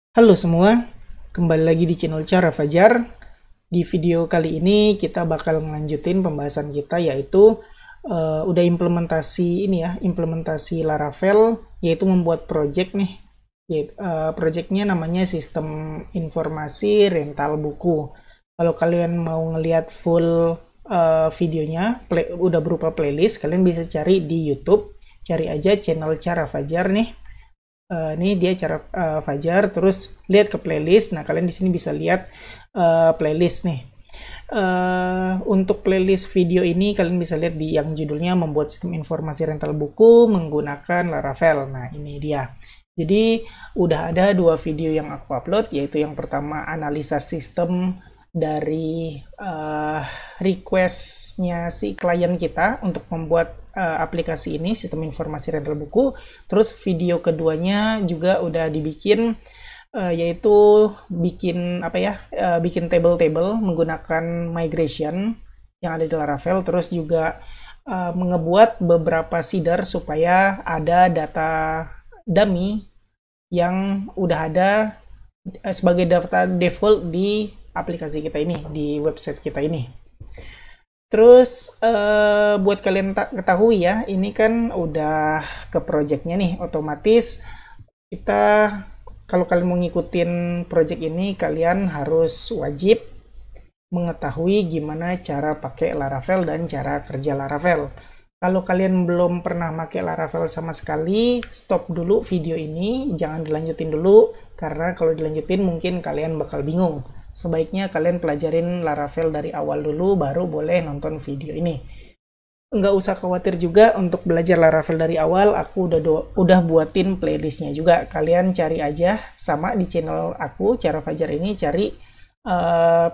Halo semua, kembali lagi di channel Cara Fajar. Di video kali ini kita bakal melanjutin pembahasan kita yaitu udah implementasi ini ya, implementasi Laravel yaitu membuat project nih. Projectnya namanya Sistem Informasi Rental Buku. Kalau kalian mau ngelihat full videonya, udah berupa playlist, kalian bisa cari di YouTube. Cari aja channel Cara Fajar nih. Ini dia cara Fajar, terus lihat ke playlist. Nah, kalian di sini bisa lihat playlist nih. Untuk playlist video ini kalian bisa lihat di yang judulnya membuat sistem informasi rental buku menggunakan Laravel. Nah, ini dia. Jadi udah ada dua video yang aku upload, yaitu yang pertama analisa sistem dari requestnya si klien kita untuk membuat aplikasi ini, sistem informasi rental buku. Terus video keduanya juga udah dibikin, yaitu bikin apa ya, bikin table-table menggunakan migration yang ada di Laravel. Terus juga mengebuat beberapa seeder supaya ada data dummy yang udah ada sebagai data default di aplikasi kita ini, di website kita ini. Terus buat kalian ketahui ya, ini kan udah ke projectnya nih, otomatis kita kalau kalian mau ngikutin project ini, kalian harus wajib mengetahui gimana cara pakai Laravel dan cara kerja Laravel. Kalau kalian belum pernah pakai Laravel sama sekali, stop dulu video ini, jangan dilanjutin dulu, karena kalau dilanjutin mungkin kalian bakal bingung. Sebaiknya kalian pelajarin Laravel dari awal dulu, baru boleh nonton video ini. Nggak usah khawatir juga untuk belajar Laravel dari awal, aku udah buatin playlistnya juga. Kalian cari aja, sama di channel aku, Cara Fajar ini, cari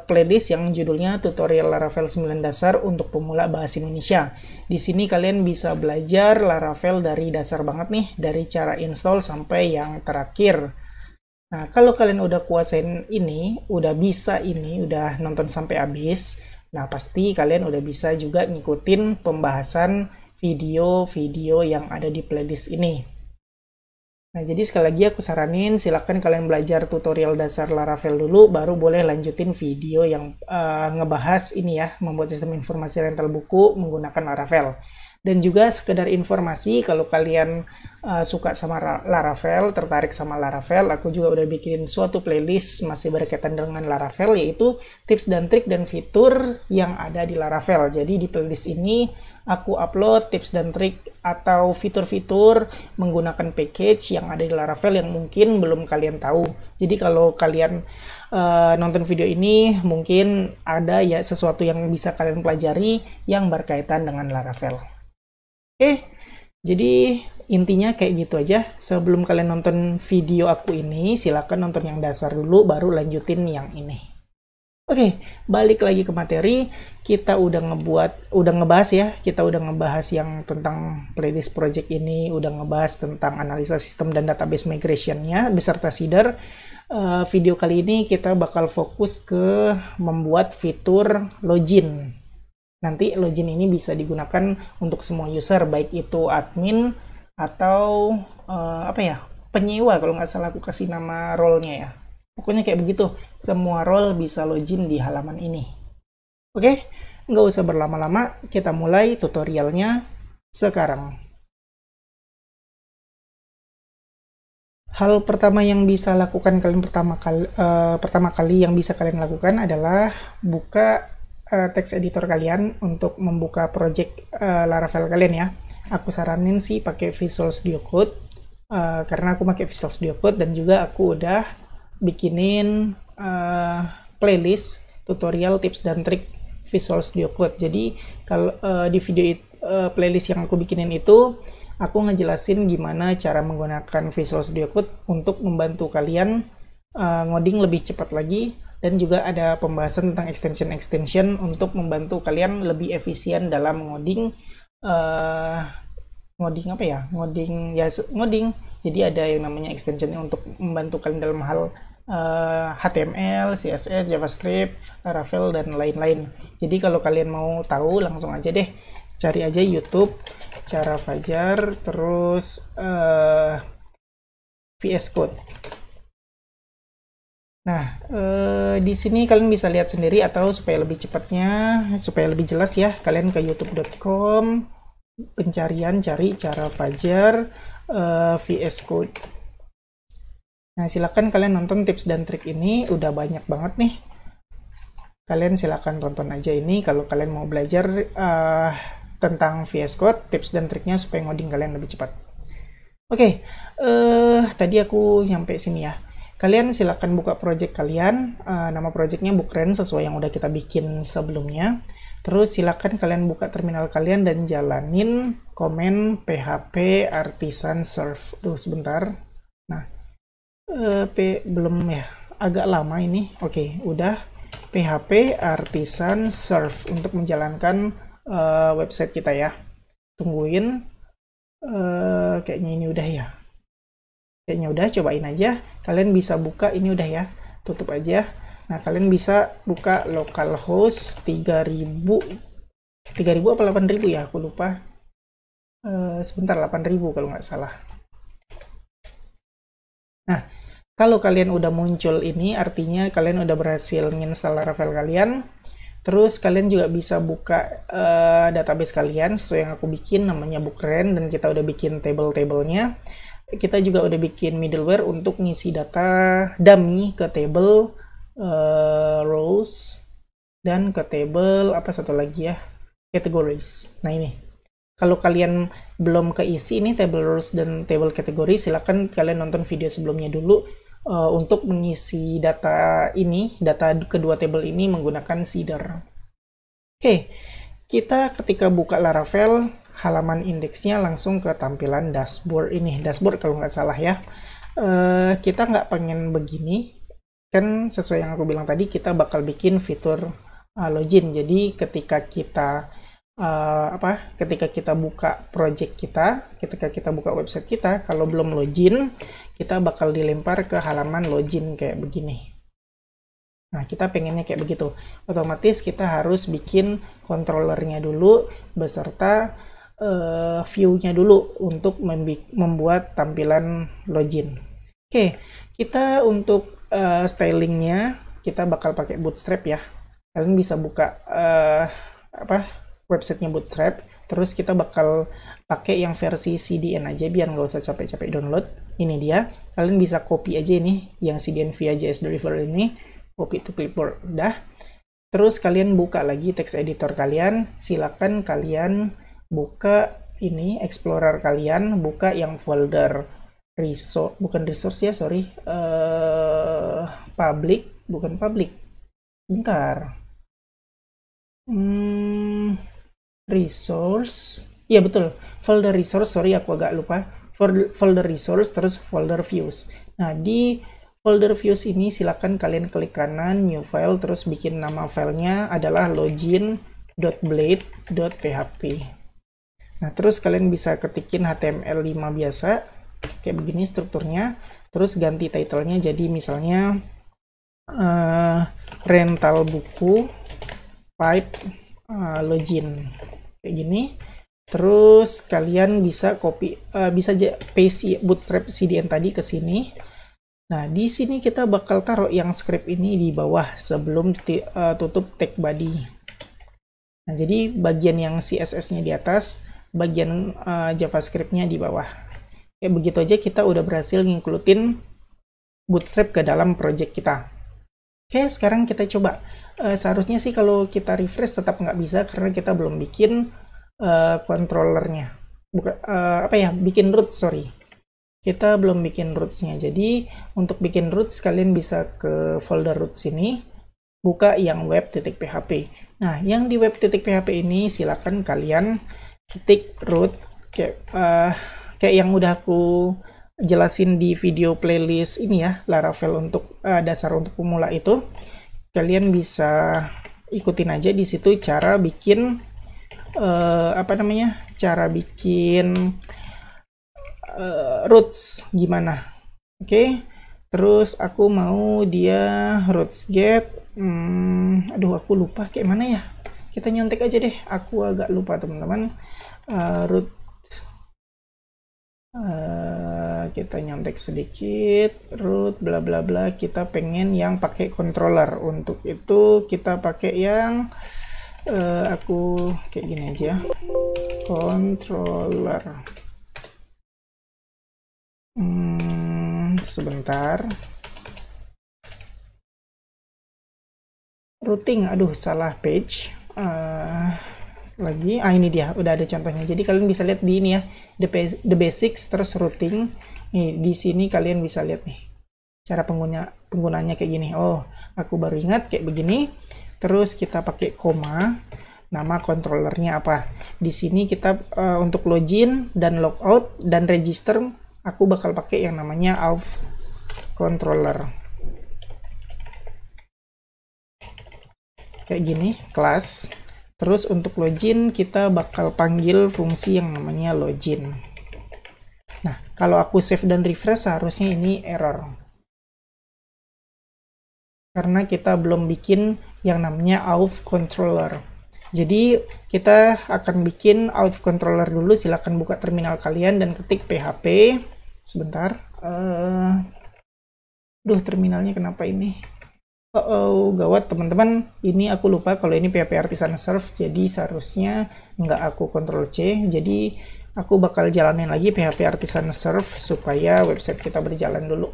playlist yang judulnya Tutorial Laravel 9 Dasar untuk Pemula Bahasa Indonesia. Di sini kalian bisa belajar Laravel dari dasar banget nih, dari cara install sampai yang terakhir. Nah, kalau kalian udah kuasain ini, udah bisa ini, udah nonton sampai habis, nah pasti kalian udah bisa juga ngikutin pembahasan video-video yang ada di playlist ini. Nah, jadi sekali lagi aku saranin silakan kalian belajar tutorial dasar Laravel dulu, baru boleh lanjutin video yang ngebahas ini ya, membuat sistem informasi rental buku menggunakan Laravel. Dan juga sekedar informasi, kalau kalian suka sama Laravel, tertarik sama Laravel, aku juga udah bikin suatu playlist masih berkaitan dengan Laravel, yaitu tips dan trik dan fitur yang ada di Laravel. Jadi di playlist ini aku upload tips dan trik atau fitur-fitur menggunakan package yang ada di Laravel yang mungkin belum kalian tahu. Jadi kalau kalian nonton video ini, mungkin ada ya sesuatu yang bisa kalian pelajari yang berkaitan dengan Laravel. Oke, jadi intinya kayak gitu aja. Sebelum kalian nonton video aku ini, silakan nonton yang dasar dulu, baru lanjutin yang ini. Oke, balik lagi ke materi. Kita udah ngebahas ya, kita udah ngebahas yang tentang playlist project ini, udah ngebahas tentang analisa sistem dan database migration-nya beserta seeder. Video kali ini kita bakal fokus ke membuat fitur login. Nanti login ini bisa digunakan untuk semua user, baik itu admin atau apa ya, penyewa. Kalau nggak salah aku kasih nama role-nya ya. Pokoknya kayak begitu, semua role bisa login di halaman ini. Oke, nggak usah berlama-lama, kita mulai tutorialnya sekarang. Hal pertama yang bisa lakukan kalian pertama kali yang bisa kalian lakukan adalah buka text editor kalian untuk membuka project Laravel kalian ya. Aku saranin sih pakai Visual Studio Code karena aku pakai Visual Studio Code, dan juga aku udah bikinin playlist tutorial tips dan trik Visual Studio Code. Jadi kalau di video playlist yang aku bikinin itu, aku ngejelasin gimana cara menggunakan Visual Studio Code untuk membantu kalian ngoding lebih cepat lagi. Dan juga ada pembahasan tentang extension untuk membantu kalian lebih efisien dalam ngoding. Ngoding apa ya? Ngoding. Jadi ada yang namanya extension untuk membantu kalian dalam hal HTML, CSS, JavaScript, Laravel, dan lain-lain. Jadi kalau kalian mau tahu, langsung aja deh cari aja YouTube Cara Fajar, terus VS Code. Nah, di sini kalian bisa lihat sendiri, atau supaya lebih cepatnya, supaya lebih jelas ya, kalian ke youtube.com, pencarian, cari cara Fajar VS Code. Nah, silakan kalian nonton tips dan trik ini, udah banyak banget nih. Kalian silakan tonton aja ini kalau kalian mau belajar tentang VS Code, tips dan triknya supaya ngoding kalian lebih cepat. Oke, tadi aku nyampe sini ya. Kalian silakan buka project kalian, nama projectnya Bookren sesuai yang udah kita bikin sebelumnya. Terus silakan kalian buka terminal kalian dan jalanin komen php artisan serve. Duh, sebentar. Nah, belum ya, agak lama ini. Oke, udah. PHP artisan serve untuk menjalankan website kita ya. Tungguin. Kayaknya ini udah ya. Kayaknya udah, cobain aja. Kalian bisa buka, ini udah ya. Tutup aja. Nah, kalian bisa buka localhost 3000 apa 8000 ya, aku lupa. Sebentar, 8000 kalau nggak salah. Nah, kalau kalian udah muncul ini, artinya kalian udah berhasil menginstal Laravel kalian. Terus kalian juga bisa buka database kalian sesuai yang aku bikin, namanya Bookren, dan kita udah bikin table-tablenya. Kita juga udah bikin middleware untuk ngisi data dummy ke table rows dan ke table apa satu lagi ya, categories. Nah, ini kalau kalian belum keisi ini table rows dan table category, silakan kalian nonton video sebelumnya dulu untuk mengisi data ini, data kedua table ini menggunakan seeder. Oke, kita ketika buka Laravel, halaman indeksnya langsung ke tampilan dashboard ini. Dashboard kalau nggak salah ya. Kita nggak pengen begini, kan sesuai yang aku bilang tadi, kita bakal bikin fitur login. Jadi ketika kita ketika kita buka project kita, ketika kita buka website kita, kalau belum login, kita bakal dilempar ke halaman login kayak begini. Nah, kita pengennya kayak begitu. Otomatis kita harus bikin controllernya dulu beserta view-nya dulu untuk membuat tampilan login. Oke, kita untuk stylingnya kita bakal pakai Bootstrap ya. Kalian bisa buka websitenya Bootstrap. Terus kita bakal pakai yang versi CDN aja biar nggak usah capek-capek download. Ini dia. Kalian bisa copy aja ini yang CDN via JS Driver ini. Copy to clipboard. Udah. Terus kalian buka lagi text editor kalian. Silakan kalian buka ini Explorer kalian, buka yang folder resource, bukan resource ya, sorry, public, bukan public, bentar, resource, iya betul, folder resource, sorry aku agak lupa, folder resource, terus folder views. Nah, di folder views ini silakan kalian klik kanan, new file, terus bikin nama filenya adalah login.blade.php. Nah, terus kalian bisa ketikin HTML5 biasa, kayak begini strukturnya, terus ganti title-nya jadi misalnya rental buku pipe login, kayak gini. Terus kalian bisa copy, bisa paste Bootstrap CDN tadi ke sini. Nah, di sini kita bakal taruh yang script ini di bawah sebelum tutup tag body. Nah, jadi bagian yang CSS-nya di atas, bagian JavaScript-nya di bawah. Kayak begitu aja kita udah berhasil ngincludin Bootstrap ke dalam project kita. Oke, sekarang kita coba. Seharusnya sih kalau kita refresh tetap nggak bisa karena kita belum bikin controllernya. Bikin root, sorry. Kita belum bikin roots-nya. Jadi untuk bikin roots kalian bisa ke folder roots ini, buka yang web.php. Nah, yang di web.php ini silakan kalian ketik root kayak yang udah aku jelasin di video playlist ini ya, Laravel untuk dasar untuk pemula itu. Kalian bisa ikutin aja di situ cara bikin cara bikin roots gimana. Oke. Terus aku mau dia roots get. Aduh, aku lupa kayak mana ya. Kita nyontek aja deh. Aku agak lupa teman-teman. Root kita nyontek sedikit, root bla bla bla, kita pengen yang pakai controller. Untuk itu kita pakai yang aku kayak gini aja, controller. Sebentar, routing, aduh salah page. Lagi, ini dia, udah ada contohnya. Jadi kalian bisa lihat di ini ya, the basics, terus routing. Nih di sini kalian bisa lihat nih cara penggunanya kayak gini. Oh, aku baru ingat kayak begini. Terus kita pakai koma, nama controllernya apa. Di sini kita untuk login dan logout dan register, aku bakal pakai yang namanya auth controller. Kayak gini, kelas. Terus untuk login kita bakal panggil fungsi yang namanya login. Nah, kalau aku save dan refresh seharusnya ini error. Karena kita belum bikin yang namanya auth controller. Jadi kita akan bikin auth controller dulu. Silahkan buka terminal kalian dan ketik php. Sebentar. Terminalnya kenapa ini? Gawat teman-teman, ini aku lupa kalau ini PHP Artisan Serve, jadi seharusnya nggak aku Ctrl C, jadi aku bakal jalanin lagi PHP Artisan Serve supaya website kita berjalan dulu.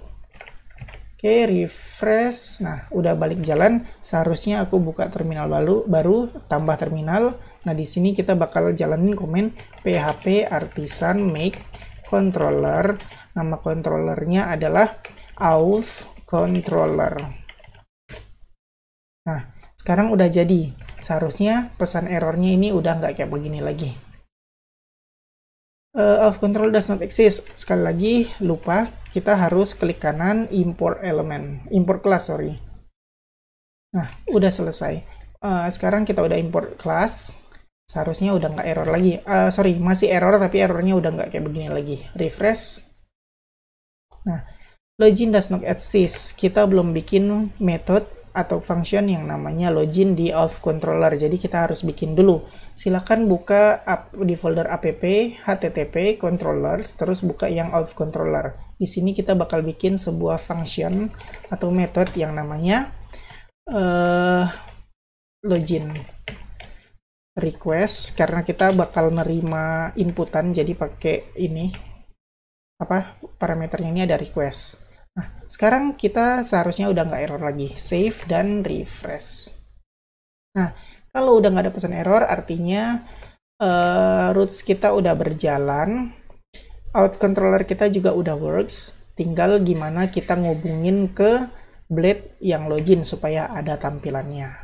Oke, refresh. Nah, udah balik jalan. Seharusnya aku buka terminal baru tambah terminal. Nah, di sini kita bakal jalanin komen PHP Artisan make controller. Nama controllernya adalah auth controller. Nah, sekarang udah jadi. Seharusnya pesan errornya ini udah nggak kayak begini lagi. Auth control does not exist. Sekali lagi, lupa. Kita harus klik kanan, import element. Import class, sorry. Nah, udah selesai. Sekarang kita udah import class. Seharusnya udah nggak error lagi. Sorry, masih error, tapi errornya udah nggak kayak begini lagi. Refresh. Nah, login does not exist. Kita belum bikin method atau function yang namanya login di auth controller, jadi kita harus bikin dulu. Silakan buka di folder app http controllers, terus buka yang auth controller. Di sini kita bakal bikin sebuah function atau method yang namanya login request, karena kita bakal nerima inputan, jadi pakai ini parameternya ini ada request. Nah, sekarang kita seharusnya udah nggak error lagi. Save dan refresh. Nah, kalau udah nggak ada pesan error, artinya routes kita udah berjalan. Auth controller kita juga udah works. Tinggal gimana kita ngubungin ke blade yang login supaya ada tampilannya.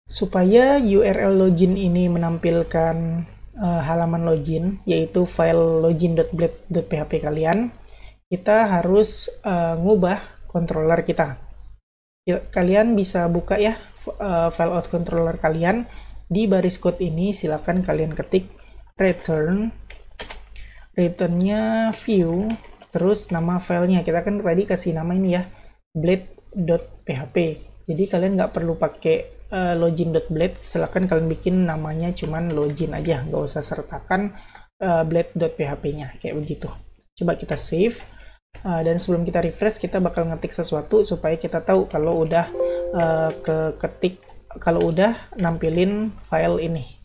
Supaya URL login ini menampilkan halaman login, yaitu file login.blade.php kalian, kita harus ngubah controller kita. Kalian bisa buka ya file auth controller kalian. Di baris code ini silakan kalian ketik returnnya view, terus nama filenya. Kita kan tadi kasih nama ini ya, blade.php. Jadi kalian nggak perlu pakai login.blade, silakan kalian bikin namanya cuman login aja, nggak usah sertakan blade.php-nya kayak begitu. Coba kita save, dan sebelum kita refresh kita bakal ngetik sesuatu supaya kita tahu kalau udah kalau udah nampilin file ini.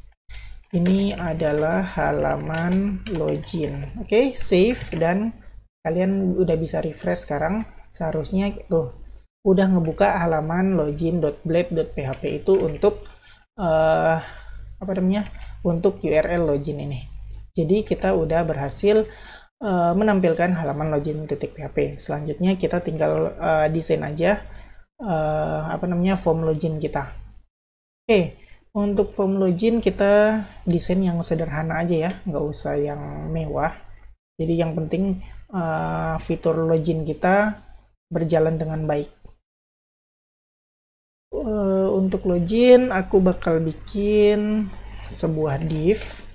Ini adalah halaman login. Oke, save, dan kalian udah bisa refresh sekarang. Seharusnya tuh udah ngebuka halaman login.blade.php itu untuk untuk URL login ini. Jadi kita udah berhasil menampilkan halaman login.php. Selanjutnya kita tinggal desain aja form login kita. Oke, untuk form login kita desain yang sederhana aja ya, nggak usah yang mewah. Jadi yang penting fitur login kita berjalan dengan baik. Untuk login aku bakal bikin sebuah div.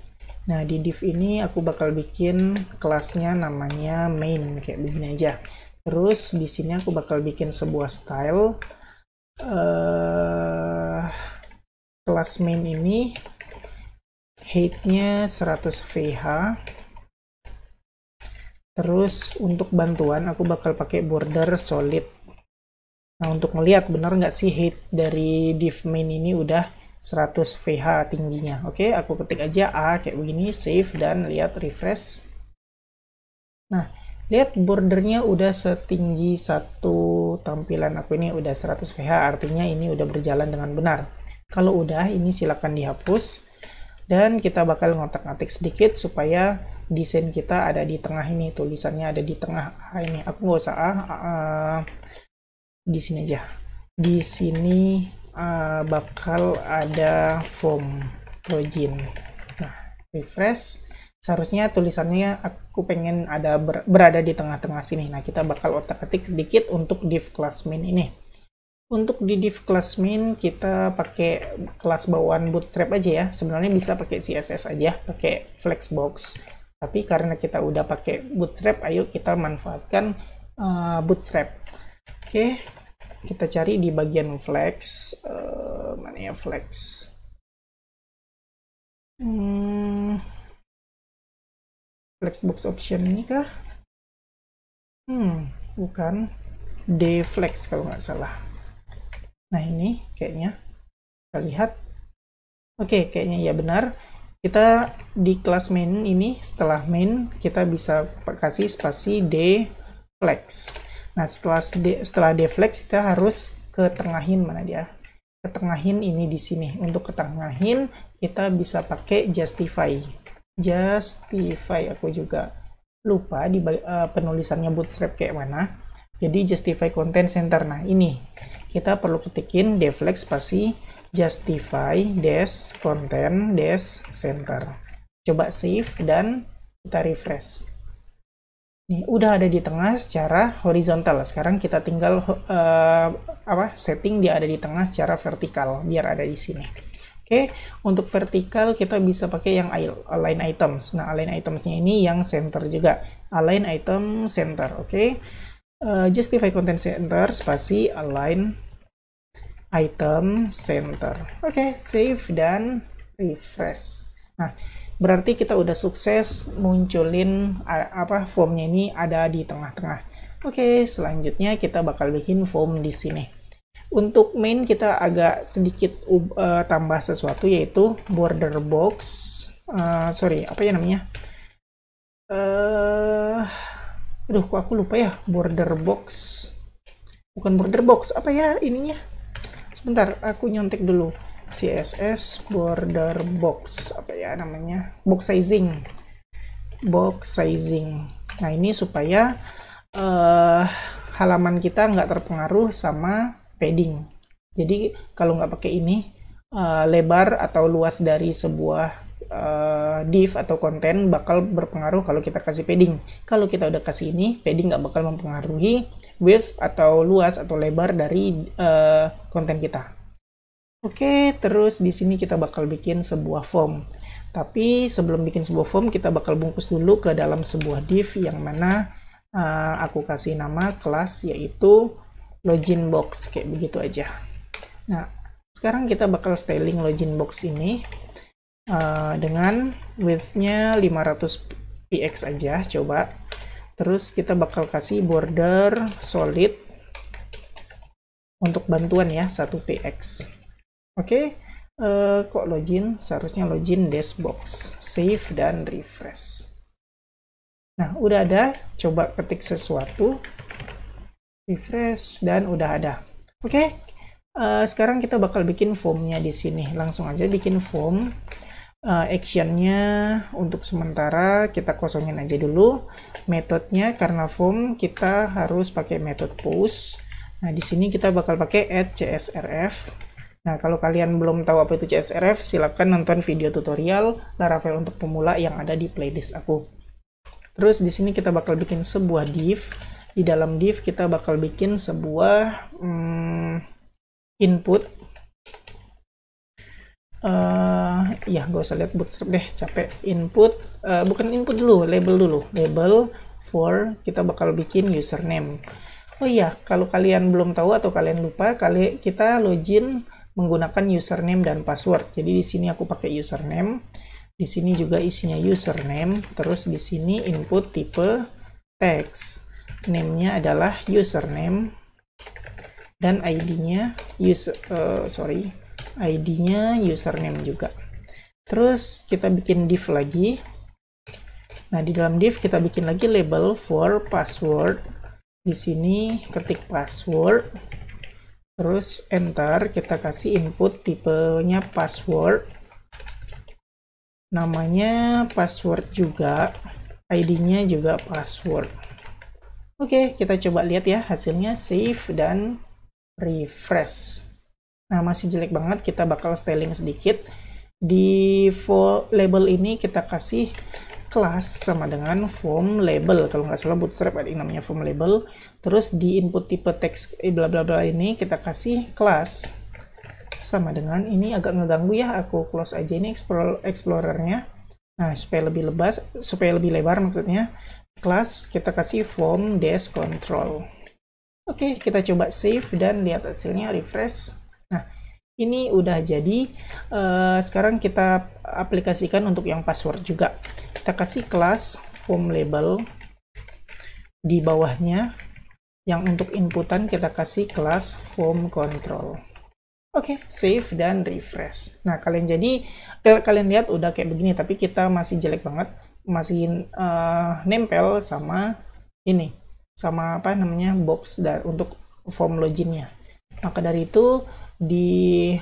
Nah, di div ini aku bakal bikin kelasnya namanya main kayak begini aja. Terus di sini aku bakal bikin sebuah style. Kelas main ini height-nya 100 VH. Terus untuk bantuan aku bakal pakai border solid. Nah, untuk melihat benar nggak sih height dari div main ini udah 100 VH tingginya. Oke, aku ketik aja A kayak begini, save, dan lihat refresh. Nah, lihat bordernya udah setinggi satu tampilan aku ini udah 100 VH, artinya ini udah berjalan dengan benar. Kalau udah, ini silakan dihapus. Dan kita bakal ngotak-ngatik sedikit supaya desain kita ada di tengah ini, tulisannya ada di tengah ini. Aku nggak usah di sini aja. Di sini bakal ada form login. Nah, refresh. Seharusnya tulisannya aku pengen ada berada di tengah-tengah sini. Nah, kita bakal otak-atik sedikit untuk div class main ini. Untuk di div class main kita pakai kelas bawaan bootstrap aja ya. Sebenarnya bisa pakai CSS aja, pakai flexbox. Tapi karena kita udah pakai bootstrap, ayo kita manfaatkan bootstrap. Oke, kita cari di bagian flex. Mana ya flex? Flexbox option ini kah? Bukan. Deflex kalau nggak salah. Nah, ini kayaknya. Kita lihat. Oke, kayaknya ya benar. Kita di kelas main ini, setelah main, kita bisa kasih spasi deflex. Nah, setelah deflex, kita harus ketengahin mana dia? Ketengahin ini di sini. Untuk ketengahin, kita bisa pakai justify. Justify, aku juga lupa di penulisannya bootstrap kayak mana. Jadi justify content center. Nah, ini kita perlu ketikin deflex spasi justify dash content dash center. Coba save dan kita refresh. Nih, udah ada di tengah secara horizontal. Sekarang kita tinggal setting dia ada di tengah secara vertikal biar ada di sini. Oke, untuk vertikal kita bisa pakai yang align items. Nah, align itemsnya ini yang center juga. Align item center, oke. Justify content center spasi align item center. Oke, save dan refresh. Nah, berarti kita udah sukses munculin formnya ini ada di tengah-tengah. Oke, selanjutnya kita bakal bikin form di sini. Untuk main kita agak sedikit tambah sesuatu yaitu border box. Apa ya namanya? Aduh, kok aku lupa ya. Border box. Bukan border box. Apa ya ininya? Sebentar, aku nyontek dulu. CSS border box. Apa ya namanya? Box sizing. Box sizing. Nah, ini supaya halaman kita nggak terpengaruh sama padding. Jadi kalau nggak pakai ini, lebar atau luas dari sebuah div atau konten bakal berpengaruh kalau kita kasih padding. Kalau kita udah kasih ini, padding nggak bakal mempengaruhi width atau luas atau lebar dari konten kita. Oke, terus di sini kita bakal bikin sebuah form. Tapi sebelum bikin sebuah form, kita bakal bungkus dulu ke dalam sebuah div yang mana aku kasih nama kelas yaitu login box, kayak begitu aja. Nah, sekarang kita bakal styling login box ini dengan width-nya 500 px aja, coba. Terus kita bakal kasih border solid untuk bantuan ya, 1 px. Oke, kok login? Seharusnya login dash box. Save dan refresh. Nah, udah ada. Coba ketik sesuatu. Refresh dan udah ada. Oke, sekarang kita bakal bikin formnya di sini. Langsung aja bikin form. Actionnya untuk sementara kita kosongin aja dulu. Metodenya karena form kita harus pakai metode post. Nah, di sini kita bakal pakai add CSRF. Nah, kalau kalian belum tahu apa itu CSRF, silakan nonton video tutorial Laravel untuk pemula yang ada di playlist aku. Terus di sini kita bakal bikin sebuah div. Di dalam div kita bakal bikin sebuah input. Ya, gak usah lihat bootstrap deh, capek. Input, bukan input dulu, label dulu. Label for, kita bakal bikin username. Oh iya, kalau kalian belum tahu atau kalian lupa, kita login menggunakan username dan password. Jadi di sini aku pakai username. Di sini juga isinya username. Terus di sini input tipe text. Name-nya adalah username dan ID-nya ID-nya username juga. Terus kita bikin div lagi. Nah, di dalam div kita bikin lagi label for password. Di sini ketik password. Terus enter, kita kasih input tipenya password. Namanya password juga. ID-nya juga password. Oke, kita coba lihat ya hasilnya, save dan refresh. Nah, masih jelek banget, kita bakal styling sedikit. Di label ini kita kasih kelas sama dengan form label. Kalau nggak salah Bootstrap ada yang namanya form label. Terus di input tipe teks bla bla bla ini kita kasih kelas sama dengan, ini agak ngeganggu ya, aku close aja ini explorernya. Nah, supaya lebih lebar maksudnya. Kelas kita kasih form dash control. Oke, kita coba save dan lihat hasilnya, refresh. Nah, ini udah jadi. Sekarang kita aplikasikan untuk yang password juga. Kita kasih kelas form label. Di bawahnya yang untuk inputan kita kasih kelas form control. Oke, save dan refresh. Nah, kalian lihat udah kayak begini, tapi kita masih jelek banget, masih nempel sama ini, sama apa namanya box untuk form loginnya. Maka dari itu di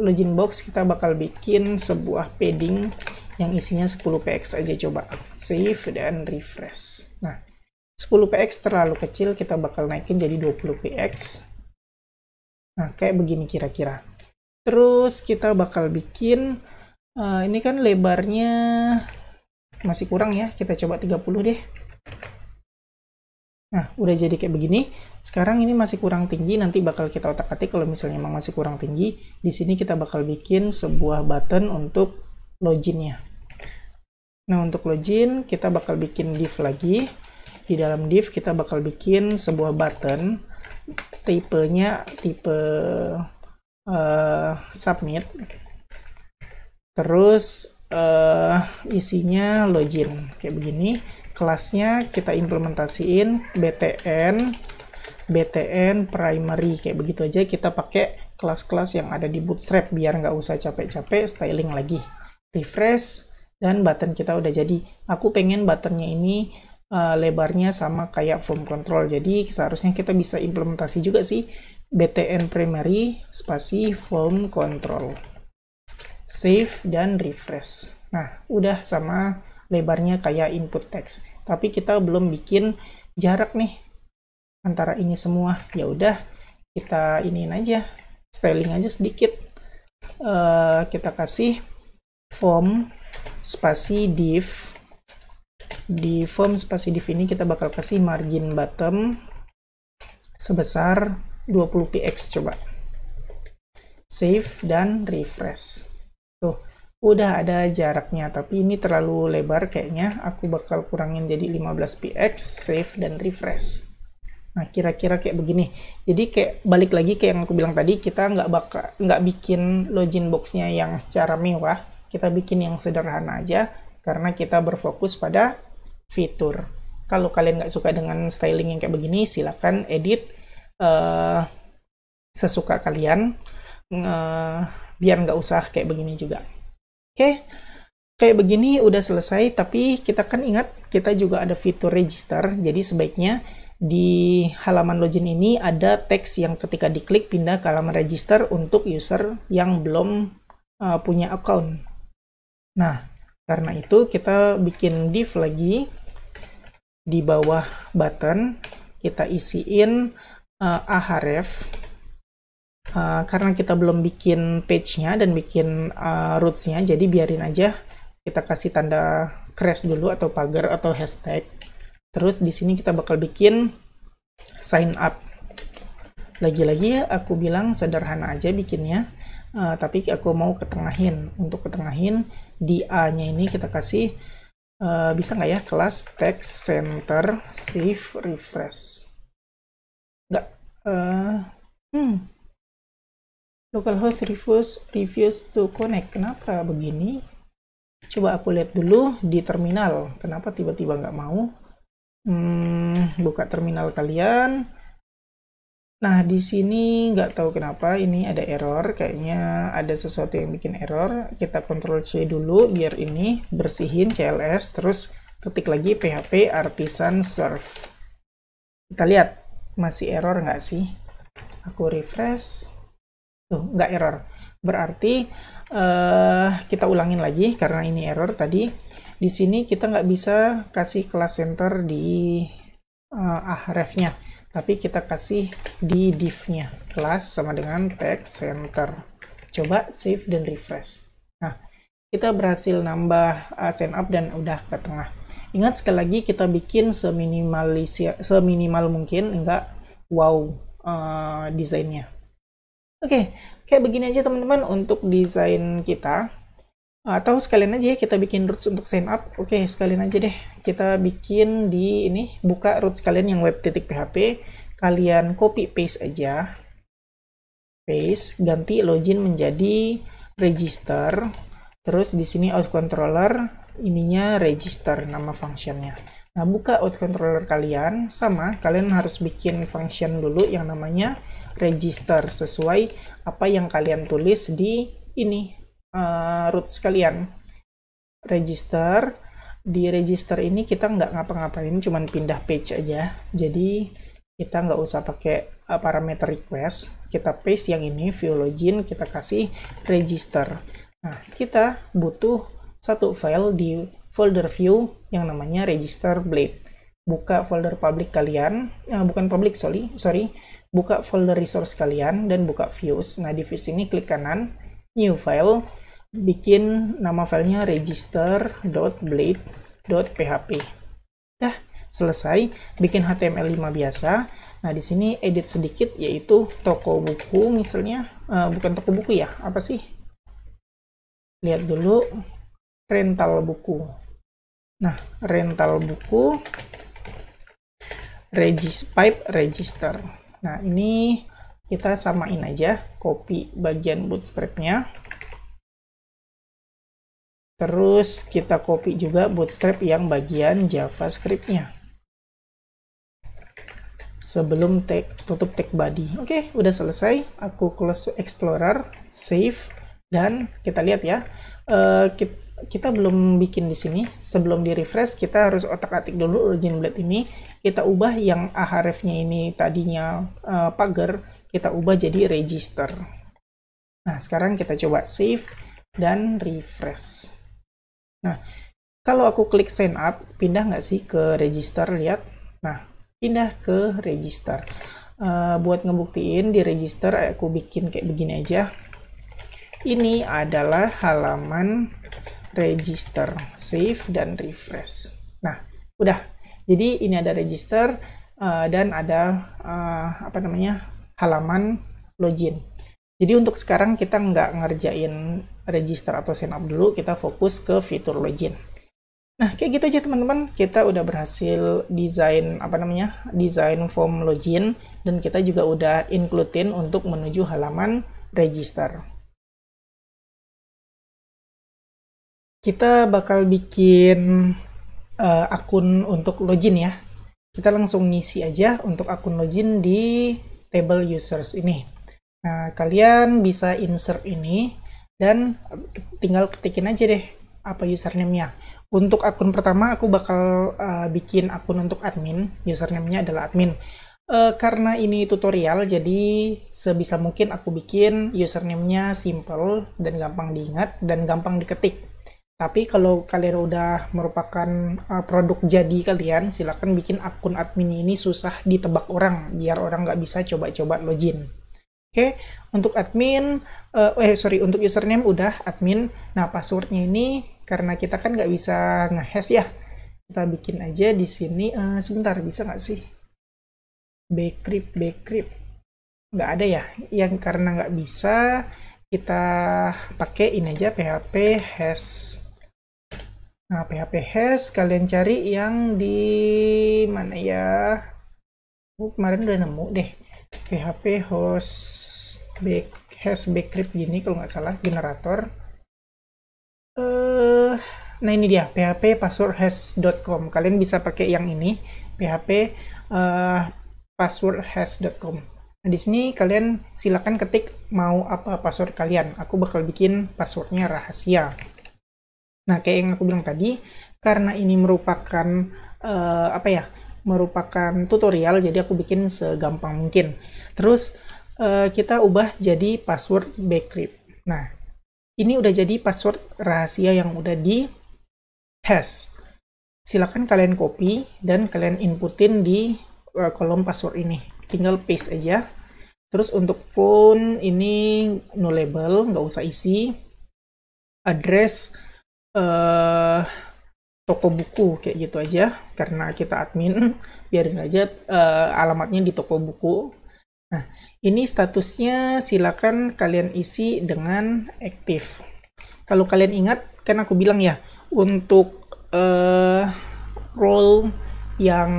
login box kita bakal bikin sebuah padding yang isinya 10 px aja. Coba save dan refresh. Nah, 10 px terlalu kecil, kita bakal naikin jadi 20 px. Nah, kayak begini kira-kira. Terus kita bakal bikin ini kan lebarnya masih kurang ya, kita coba 30 deh. Nah, udah jadi kayak begini. Sekarang ini masih kurang tinggi, nanti bakal kita otak-atik kalau misalnya emang masih kurang tinggi. Di sini kita bakal bikin sebuah button untuk loginnya. Nah, untuk login kita bakal bikin div lagi. Di dalam div kita bakal bikin sebuah button, tipenya tipe submit. Terus isinya login kayak begini. Kelasnya kita implementasiin btn primary, kayak begitu aja. Kita pakai kelas-kelas yang ada di Bootstrap biar nggak usah capek-capek styling lagi. Refresh dan button kita udah jadi. Aku pengen buttonnya ini lebarnya sama kayak form control, jadi seharusnya kita bisa implementasi juga sih btn primary spasi form control. Save dan refresh. Nah, udah sama lebarnya kayak input text, tapi kita belum bikin jarak nih antara ini semua. Ya udah, kita iniin aja, styling aja sedikit. Kita kasih form spasi div. Di form spasi div ini kita bakal kasih margin bottom sebesar 20 px. Coba save dan refresh. Tuh, udah ada jaraknya, tapi ini terlalu lebar kayaknya. Aku bakal kurangin jadi 15 px. Save dan refresh. Nah, kira-kira kayak begini. Jadi kayak balik lagi kayak yang aku bilang tadi, kita nggak bikin login boxnya yang secara mewah, kita bikin yang sederhana aja karena kita berfokus pada fitur. Kalau kalian nggak suka dengan styling yang kayak begini, silakan edit sesuka kalian, biar nggak usah kayak begini juga. Oke, kayak begini udah selesai, tapi kita kan ingat kita juga ada fitur register, jadi sebaiknya di halaman login ini ada teks yang ketika diklik pindah ke halaman register untuk user yang belum punya account. Nah, karena itu kita bikin div lagi. Di bawah button kita isiin ahref. Karena kita belum bikin page-nya dan bikin roots-nya, jadi biarin aja. Kita kasih tanda crash dulu atau pagar atau hashtag. Terus di sini kita bakal bikin sign up. Lagi-lagi aku bilang sederhana aja bikinnya, tapi aku mau ketengahin. Untuk ketengahin, di A-nya ini kita kasih bisa nggak ya, kelas text center save refresh. Nggak, localhost refuse to connect. Kenapa begini? Coba aku lihat dulu di terminal, kenapa tiba-tiba nggak mau. Buka terminal kalian. Nah, di sini nggak tahu kenapa ini ada error. Kayaknya ada sesuatu yang bikin error. Kita Ctrl C dulu biar ini bersihin CLS. Terus ketik lagi php artisan serve. Kita lihat masih error nggak sih? Aku refresh. Tuh, nggak error. Berarti kita ulangin lagi karena ini error tadi. Di sini kita nggak bisa kasih class center di ref-nya. Tapi kita kasih di div-nya. Class sama dengan text center. Coba save dan refresh. Nah, kita berhasil nambah sign up dan udah ke tengah. Ingat sekali lagi kita bikin seminimal mungkin, enggak wow desainnya. Oke, kayak begini aja teman-teman untuk desain kita. Atau sekalian aja ya kita bikin roots untuk sign up. Oke, sekalian aja deh kita bikin di ini, buka roots kalian yang web.php, kalian copy paste aja, paste, ganti login menjadi register, terus di sini out controller ininya register nama functionnya. Nah, buka out controller kalian, sama kalian harus bikin function dulu yang namanya register sesuai apa yang kalian tulis di ini roots kalian. Register, di register ini kita nggak ngapa-ngapain, cuman pindah page aja. Jadi kita nggak usah pakai parameter request, kita paste yang ini view login, kita kasih register. Nah, kita butuh satu file di folder view yang namanya register blade. Buka folder public kalian, bukan public, sorry, buka folder resource kalian dan buka views. Nah, di views ini klik kanan, new file, bikin nama filenya register.blade.php. Dah, selesai. Bikin HTML5 biasa. Nah, di sini edit sedikit, yaitu toko buku misalnya. Bukan toko buku ya, apa sih? Lihat dulu, rental buku. Nah, rental buku, pipe register. Nah, ini kita samain aja, copy bagian bootstrap-nya. Terus kita copy juga bootstrap yang bagian JavaScript-nya. Sebelum tutup tag body. Oke, udah selesai. Aku close Explorer, save, dan kita lihat ya. Kita belum bikin di sini. Sebelum di refresh, kita harus otak-atik dulu origin blade ini. Kita ubah yang ahref-nya ini tadinya pagar, kita ubah jadi register. Nah, sekarang kita coba save dan refresh. Nah, kalau aku klik sign up, pindah nggak sih ke register? Lihat. Nah, pindah ke register. Buat ngebuktiin di register, aku bikin kayak begini aja. Ini adalah halaman register. Save dan refresh. Nah, udah. Jadi ini ada register dan ada halaman login. Jadi untuk sekarang kita nggak ngerjain register atau sign up dulu, kita fokus ke fitur login. Nah, kayak gitu aja teman-teman. Kita udah berhasil desain desain form login, dan kita juga udah includein untuk menuju halaman register. Kita bakal bikin akun untuk login ya. Kita langsung ngisi aja untuk akun login di table users ini. Nah, kalian bisa insert ini dan tinggal ketikin aja deh apa username-nya. Untuk akun pertama aku bakal bikin akun untuk admin, username-nya adalah admin. Karena ini tutorial, jadi sebisa mungkin aku bikin username-nya simple dan gampang diingat dan gampang diketik. Tapi kalau kalian udah merupakan produk jadi kalian, silakan bikin akun admin ini susah ditebak orang, biar orang nggak bisa coba-coba login. Oke, untuk admin, untuk username udah admin. Nah, passwordnya ini karena kita kan nggak bisa ngehash ya, kita bikin aja di sini. Sebentar, bisa nggak sih? Bcrypt, nggak ada ya. Yang karena nggak bisa, kita pakai ini aja php hash. Nah, php hash kalian cari yang di mana ya? Kemarin udah nemu deh. PHP host hash bcrypt gini kalau nggak salah, generator. Nah, ini dia php password hash.com. Kalian bisa pakai yang ini php passwordhash.com. Nah, di sini kalian silakan ketik mau apa password kalian. Aku bakal bikin passwordnya rahasia. Nah, kayak yang aku bilang tadi, karena ini merupakan merupakan tutorial, jadi aku bikin segampang mungkin. Terus kita ubah jadi password bcrypt. Nah, ini udah jadi password rahasia yang udah di hash. Silakan kalian copy dan kalian inputin di kolom password ini. Tinggal paste aja. Terus untuk phone ini no label, nggak usah isi. Address toko buku kayak gitu aja, karena kita admin, biarin aja alamatnya di toko buku. Nah, ini statusnya silakan kalian isi dengan aktif. Kalau kalian ingat, kan aku bilang ya, untuk role yang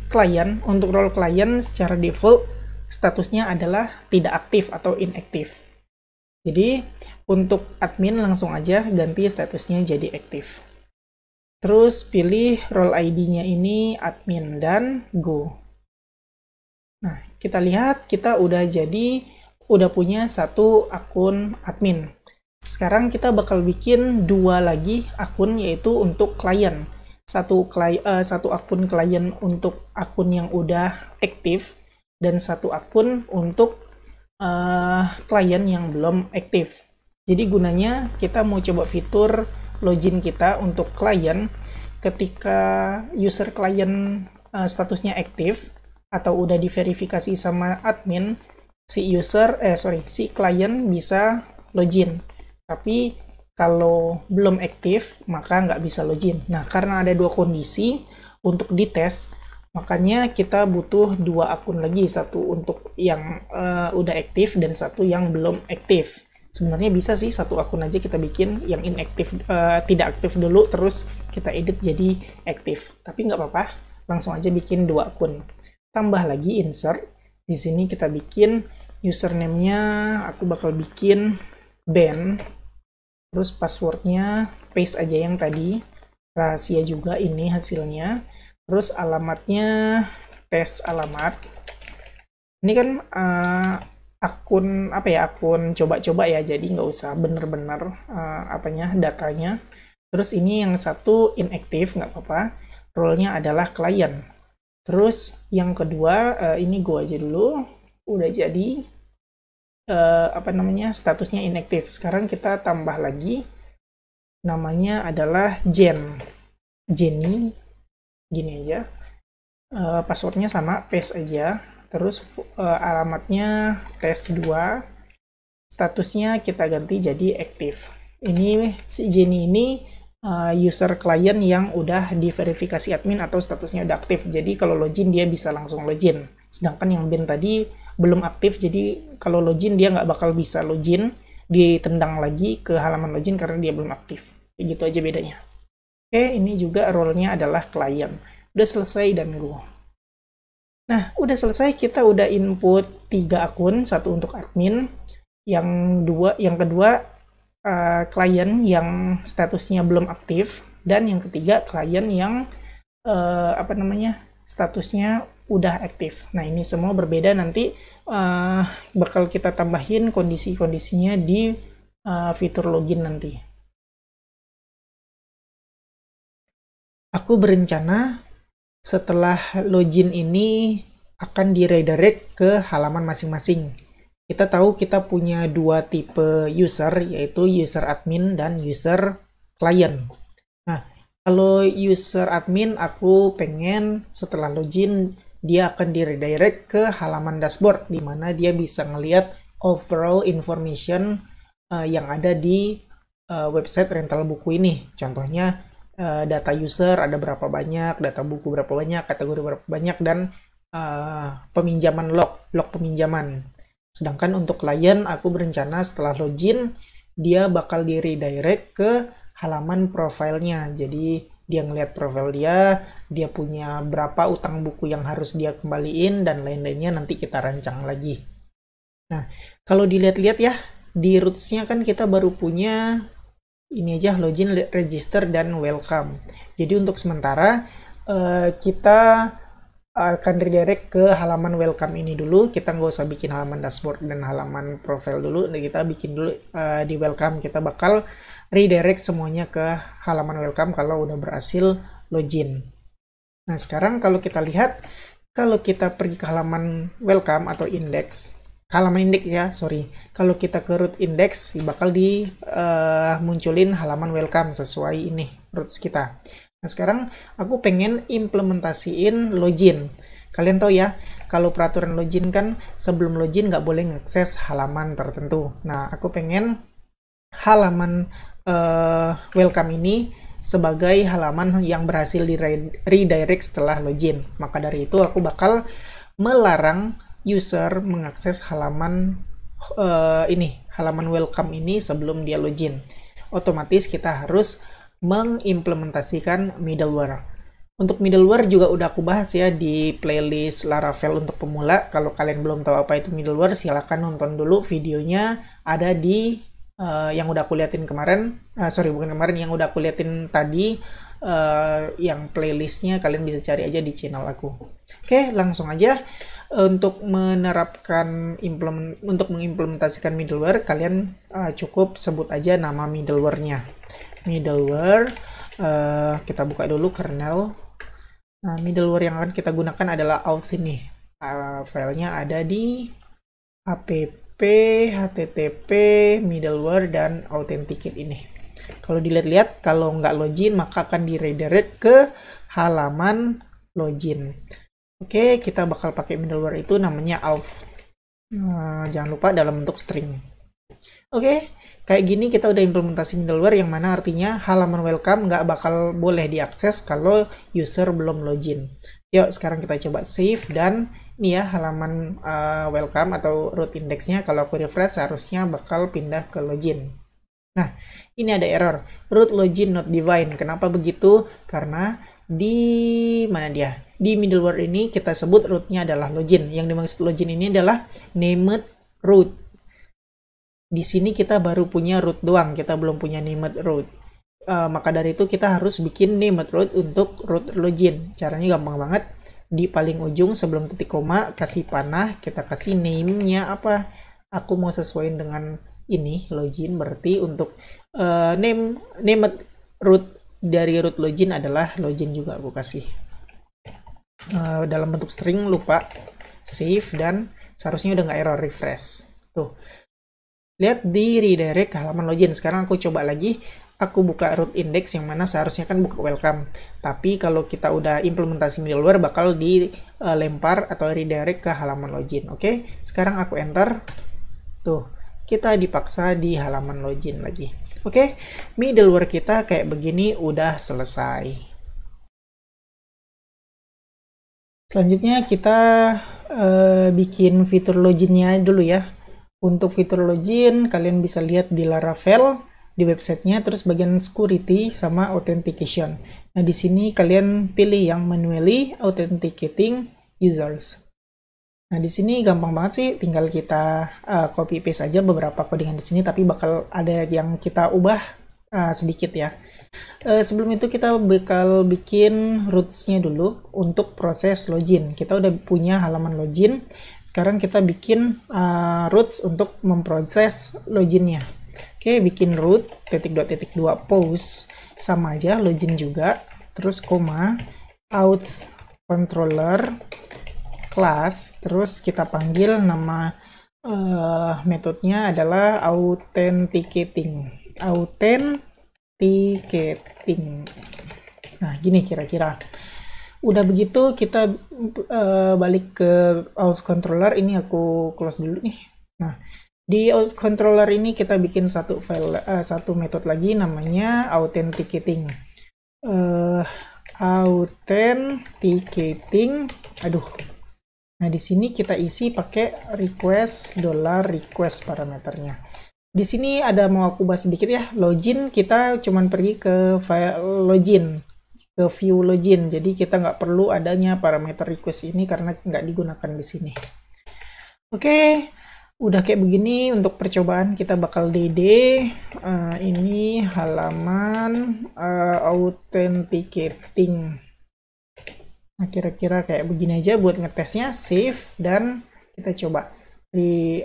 klien, untuk role klien secara default statusnya adalah tidak aktif atau inaktif. Jadi untuk admin langsung aja ganti statusnya jadi aktif. Terus pilih role ID-nya ini admin dan go. Nah, kita lihat kita udah punya satu akun admin. Sekarang kita bakal bikin 2 lagi akun, yaitu untuk klien. Satu akun klien untuk akun yang udah aktif, dan satu akun untuk klien yang belum aktif. Jadi gunanya kita mau coba fitur login kita untuk klien. Ketika user klien statusnya aktif atau udah diverifikasi sama admin, si klien bisa login. Tapi kalau belum aktif, maka nggak bisa login. Nah, karena ada 2 kondisi untuk dites, makanya kita butuh 2 akun lagi, satu untuk yang udah aktif dan satu yang belum aktif. Sebenarnya bisa sih satu akun aja kita bikin, yang inaktif, tidak aktif dulu, terus kita edit jadi aktif. Tapi nggak apa-apa, langsung aja bikin 2 akun. Tambah lagi insert. Di sini kita bikin username-nya, aku bakal bikin Ben. Terus passwordnya paste aja yang tadi, rahasia juga ini hasilnya. Terus alamatnya tes alamat. Ini kan akun akun coba-coba ya, jadi nggak usah bener-bener datanya. Terus ini yang satu inaktif, nggak apa-apa, role-nya adalah klien. Terus yang kedua ini gue aja dulu, udah jadi statusnya inaktif. Sekarang kita tambah lagi, namanya adalah Jenny, gini aja. Passwordnya sama, paste aja. Terus alamatnya tes 2, statusnya kita ganti jadi aktif. Ini si Jenny ini user klien yang udah diverifikasi admin atau statusnya udah aktif. Jadi kalau login dia bisa langsung login. Sedangkan yang Ben tadi belum aktif, jadi kalau login dia nggak bakal bisa login, ditendang lagi ke halaman login karena dia belum aktif. Kayak gitu aja bedanya. Oke, ini juga role-nya adalah klien. Udah selesai dan go. Nah, udah selesai, kita udah input 3 akun, satu untuk admin, yang kedua klien yang statusnya belum aktif, dan yang ketiga klien yang statusnya udah aktif. Nah, ini semua berbeda, nanti bakal kita tambahin kondisi-kondisinya di fitur login nanti. Aku berencana setelah login ini akan di-redirect ke halaman masing-masing. Kita tahu kita punya 2 tipe user, yaitu user admin dan user client. Nah, kalau user admin aku pengen setelah login dia akan di-redirect ke halaman dashboard, di mana dia bisa ngelihat overall information yang ada di website rental buku ini. Contohnya data user ada berapa banyak, data buku berapa banyak, kategori berapa banyak, dan peminjaman log peminjaman. Sedangkan untuk klien aku berencana setelah login dia bakal di redirect ke halaman profilnya. Jadi dia ngelihat profil dia punya berapa utang buku yang harus dia kembaliin, dan lain-lainnya nanti kita rancang lagi. Nah, kalau dilihat-lihat ya, di roots-nya kan kita baru punya ini aja, login, register, dan welcome. Jadi untuk sementara kita akan redirect ke halaman welcome ini dulu. Kita nggak usah bikin halaman dashboard dan halaman profile dulu. Nah, kita bikin dulu di welcome. Kita bakal redirect semuanya ke halaman welcome kalau udah berhasil login. Nah, sekarang kalau kita lihat, kalau kita pergi ke halaman welcome atau index, halaman index ya, sorry. Kalau kita ke root index, bakal munculin halaman welcome sesuai ini roots kita. Nah, sekarang aku pengen implementasiin login. Kalian tahu ya, kalau peraturan login kan sebelum login nggak boleh ngakses halaman tertentu. Nah, aku pengen halaman welcome ini sebagai halaman yang berhasil di redirect setelah login. Maka dari itu aku bakal melarang user mengakses halaman halaman welcome ini sebelum dia login. Otomatis kita harus mengimplementasikan middleware. Untuk middleware juga udah aku bahas ya di playlist Laravel untuk pemula. Kalau kalian belum tahu apa itu middleware, silahkan nonton dulu videonya, ada di yang udah aku liatin kemarin. Sorry, bukan kemarin, yang udah aku liatin tadi. Yang playlistnya kalian bisa cari aja di channel aku. Oke, langsung aja. Untuk menerapkan untuk mengimplementasikan middleware, kalian cukup sebut aja nama middleware-nya. Middleware, kita buka dulu kernel. Nah, middleware yang akan kita gunakan adalah out ini. Filenya ada di app http middleware dan authenticate ini. Kalau dilihat-lihat, kalau nggak login maka akan di redirect ke halaman login. Oke, kita bakal pakai middleware itu namanya auth. Jangan lupa dalam bentuk string. Oke, kayak gini kita udah implementasi middleware, yang mana artinya halaman welcome nggak bakal boleh diakses kalau user belum login. Yuk, sekarang kita coba save, dan ini ya halaman welcome atau root indexnya. Kalau aku refresh harusnya bakal pindah ke login. Nah, ini ada error, root login not defined. Kenapa begitu? Karena di mana dia? Di middleware ini kita sebut rootnya adalah login. Yang dimaksud login ini adalah named root. Di sini kita baru punya root doang, kita belum punya named root. Maka dari itu kita harus bikin named root untuk root login. Caranya gampang banget. Di paling ujung sebelum titik koma kasih panah, kita kasih name-nya apa. Aku mau sesuaiin dengan ini login, berarti untuk named root dari root login adalah login juga aku kasih. Dalam bentuk string, lupa save, dan seharusnya udah nggak error. Refresh tuh, lihat di redirect halaman login. Sekarang aku coba lagi, aku buka root index, yang mana seharusnya kan buka welcome, tapi kalau kita udah implementasi middleware bakal dilempar atau redirect ke halaman login. Oke, sekarang aku enter, tuh kita dipaksa di halaman login lagi. Oke, middleware kita kayak begini udah selesai. Selanjutnya kita bikin fitur loginnya dulu ya. Untuk fitur login kalian bisa lihat di Laravel di websitenya, terus bagian security sama authentication. Nah, di sini kalian pilih yang manually authenticating users. Nah, di sini gampang banget sih, tinggal kita copy paste aja beberapa codingan di sini, tapi bakal ada yang kita ubah sedikit ya. Sebelum itu kita bakal bikin roots-nya dulu untuk proses login. Kita udah punya halaman login, sekarang kita bikin roots untuk memproses loginnya. Oke, bikin root ..2 post, sama aja login juga, terus koma out controller class, terus kita panggil nama metodenya adalah authenticating. Nah, gini kira-kira. Udah begitu kita balik ke auth controller. Ini aku close dulu nih. Nah, di auth controller ini kita bikin satu metode lagi namanya authenticating. Authenticating. Aduh. Nah, di sini kita isi pakai request $request parameternya. Di sini ada mau aku bahas sedikit ya. Login kita cuman pergi ke file login, ke view login. Jadi kita nggak perlu adanya parameter request ini karena nggak digunakan di sini. Oke, udah kayak begini. Untuk percobaan kita bakal dd ini halaman authenticating. Nah, kira-kira kayak begini aja buat ngetesnya. Save dan kita coba di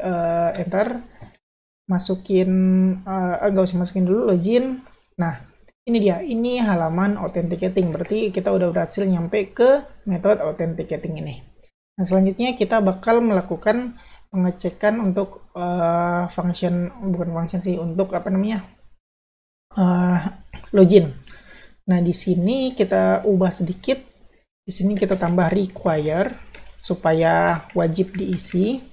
enter, masukin nggak usah masukin dulu, login. Nah, ini dia, ini halaman authenticating, berarti kita udah berhasil nyampe ke metode authenticating ini. Nah, selanjutnya kita bakal melakukan pengecekan untuk bukan function sih, untuk apa namanya, login. Nah, di sini kita ubah sedikit. Di sini kita tambah require supaya wajib diisi.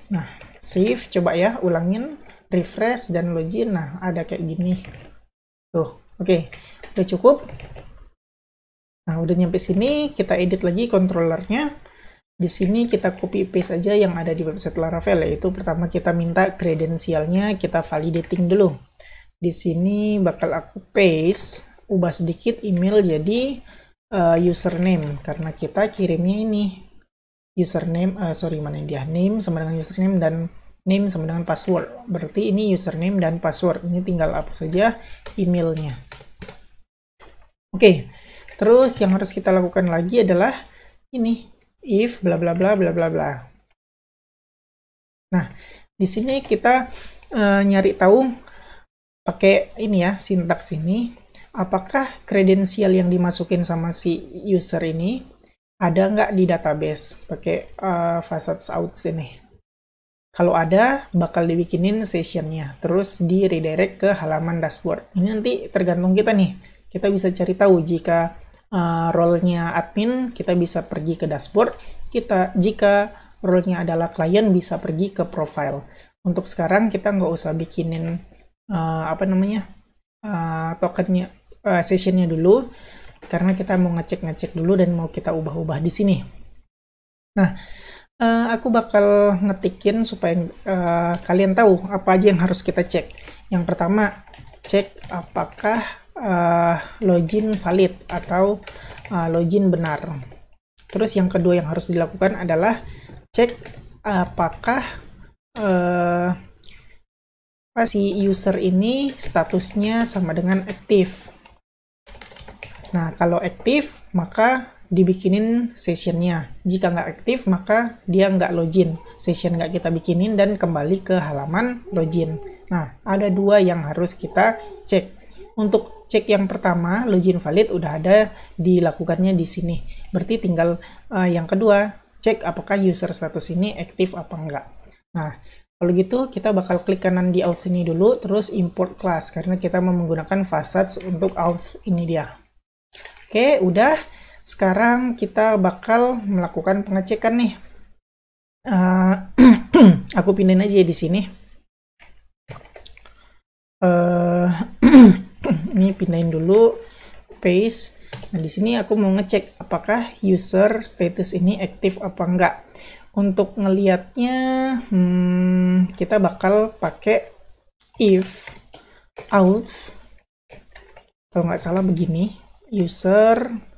Nah, save, coba ya, ulangin, refresh dan login. Nah, ada kayak gini. Tuh, oke, udah cukup. Nah, udah nyampe sini, kita edit lagi controllernya. Di sini kita copy paste aja yang ada di website Laravel, yaitu pertama kita minta kredensialnya, kita validating dulu. Di sini bakal aku paste, ubah sedikit email jadi username, karena kita kirimnya ini username, mana dia, name sama dengan username dan name sama dengan password. Berarti ini username dan password. Ini tinggal apa saja emailnya. Oke, terus yang harus kita lakukan lagi adalah ini, if bla bla bla bla bla bla. Nah, di sini kita nyari tahu pakai ini ya, sintaks ini, apakah kredensial yang dimasukin sama si user ini ada nggak di database pakai facades outs ini. Kalau ada, bakal dibikinin sessionnya, terus di redirect ke halaman dashboard. Ini nanti tergantung kita nih, kita bisa cari tahu jika role-nya admin, kita bisa pergi ke dashboard. Jika role-nya adalah klien, bisa pergi ke profile. Untuk sekarang kita nggak usah bikinin tokennya, sessionnya dulu, karena kita mau ngecek dulu dan mau kita ubah-ubah di sini. Nah, aku bakal ngetikin supaya kalian tahu apa aja yang harus kita cek. Yang pertama, cek apakah login valid atau login benar. Terus yang kedua yang harus dilakukan adalah cek apakah si user ini statusnya sama dengan aktif. Nah, kalau aktif, maka dibikinin sessionnya. Jika nggak aktif, maka dia nggak login. Session nggak kita bikinin dan kembali ke halaman login. Nah, ada dua yang harus kita cek. Untuk cek yang pertama, login valid udah ada dilakukannya di sini. Berarti tinggal yang kedua, cek apakah user status ini aktif apa enggak. Nah, kalau gitu kita bakal klik kanan di auth ini dulu, terus import class, karena kita mau menggunakan facades untuk auth ini dia. Oke, udah. Sekarang kita bakal melakukan pengecekan nih. Aku pindahin aja di sini. Ini pindahin dulu, paste. Nah, di sini aku mau ngecek apakah user status ini aktif apa enggak. Untuk ngelihatnya, kita bakal pakai if auth, kalau nggak salah begini, user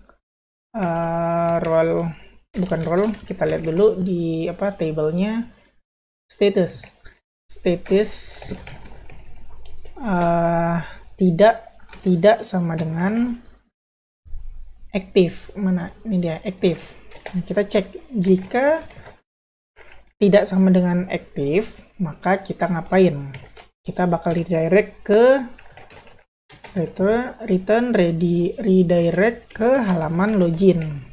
role, bukan role, kita lihat dulu di tablenya, status tidak sama dengan aktif. Mana ini dia, aktif. Nah, kita cek jika tidak sama dengan aktif, maka kita ngapain? Kita bakal redirect ke redirect ke halaman login.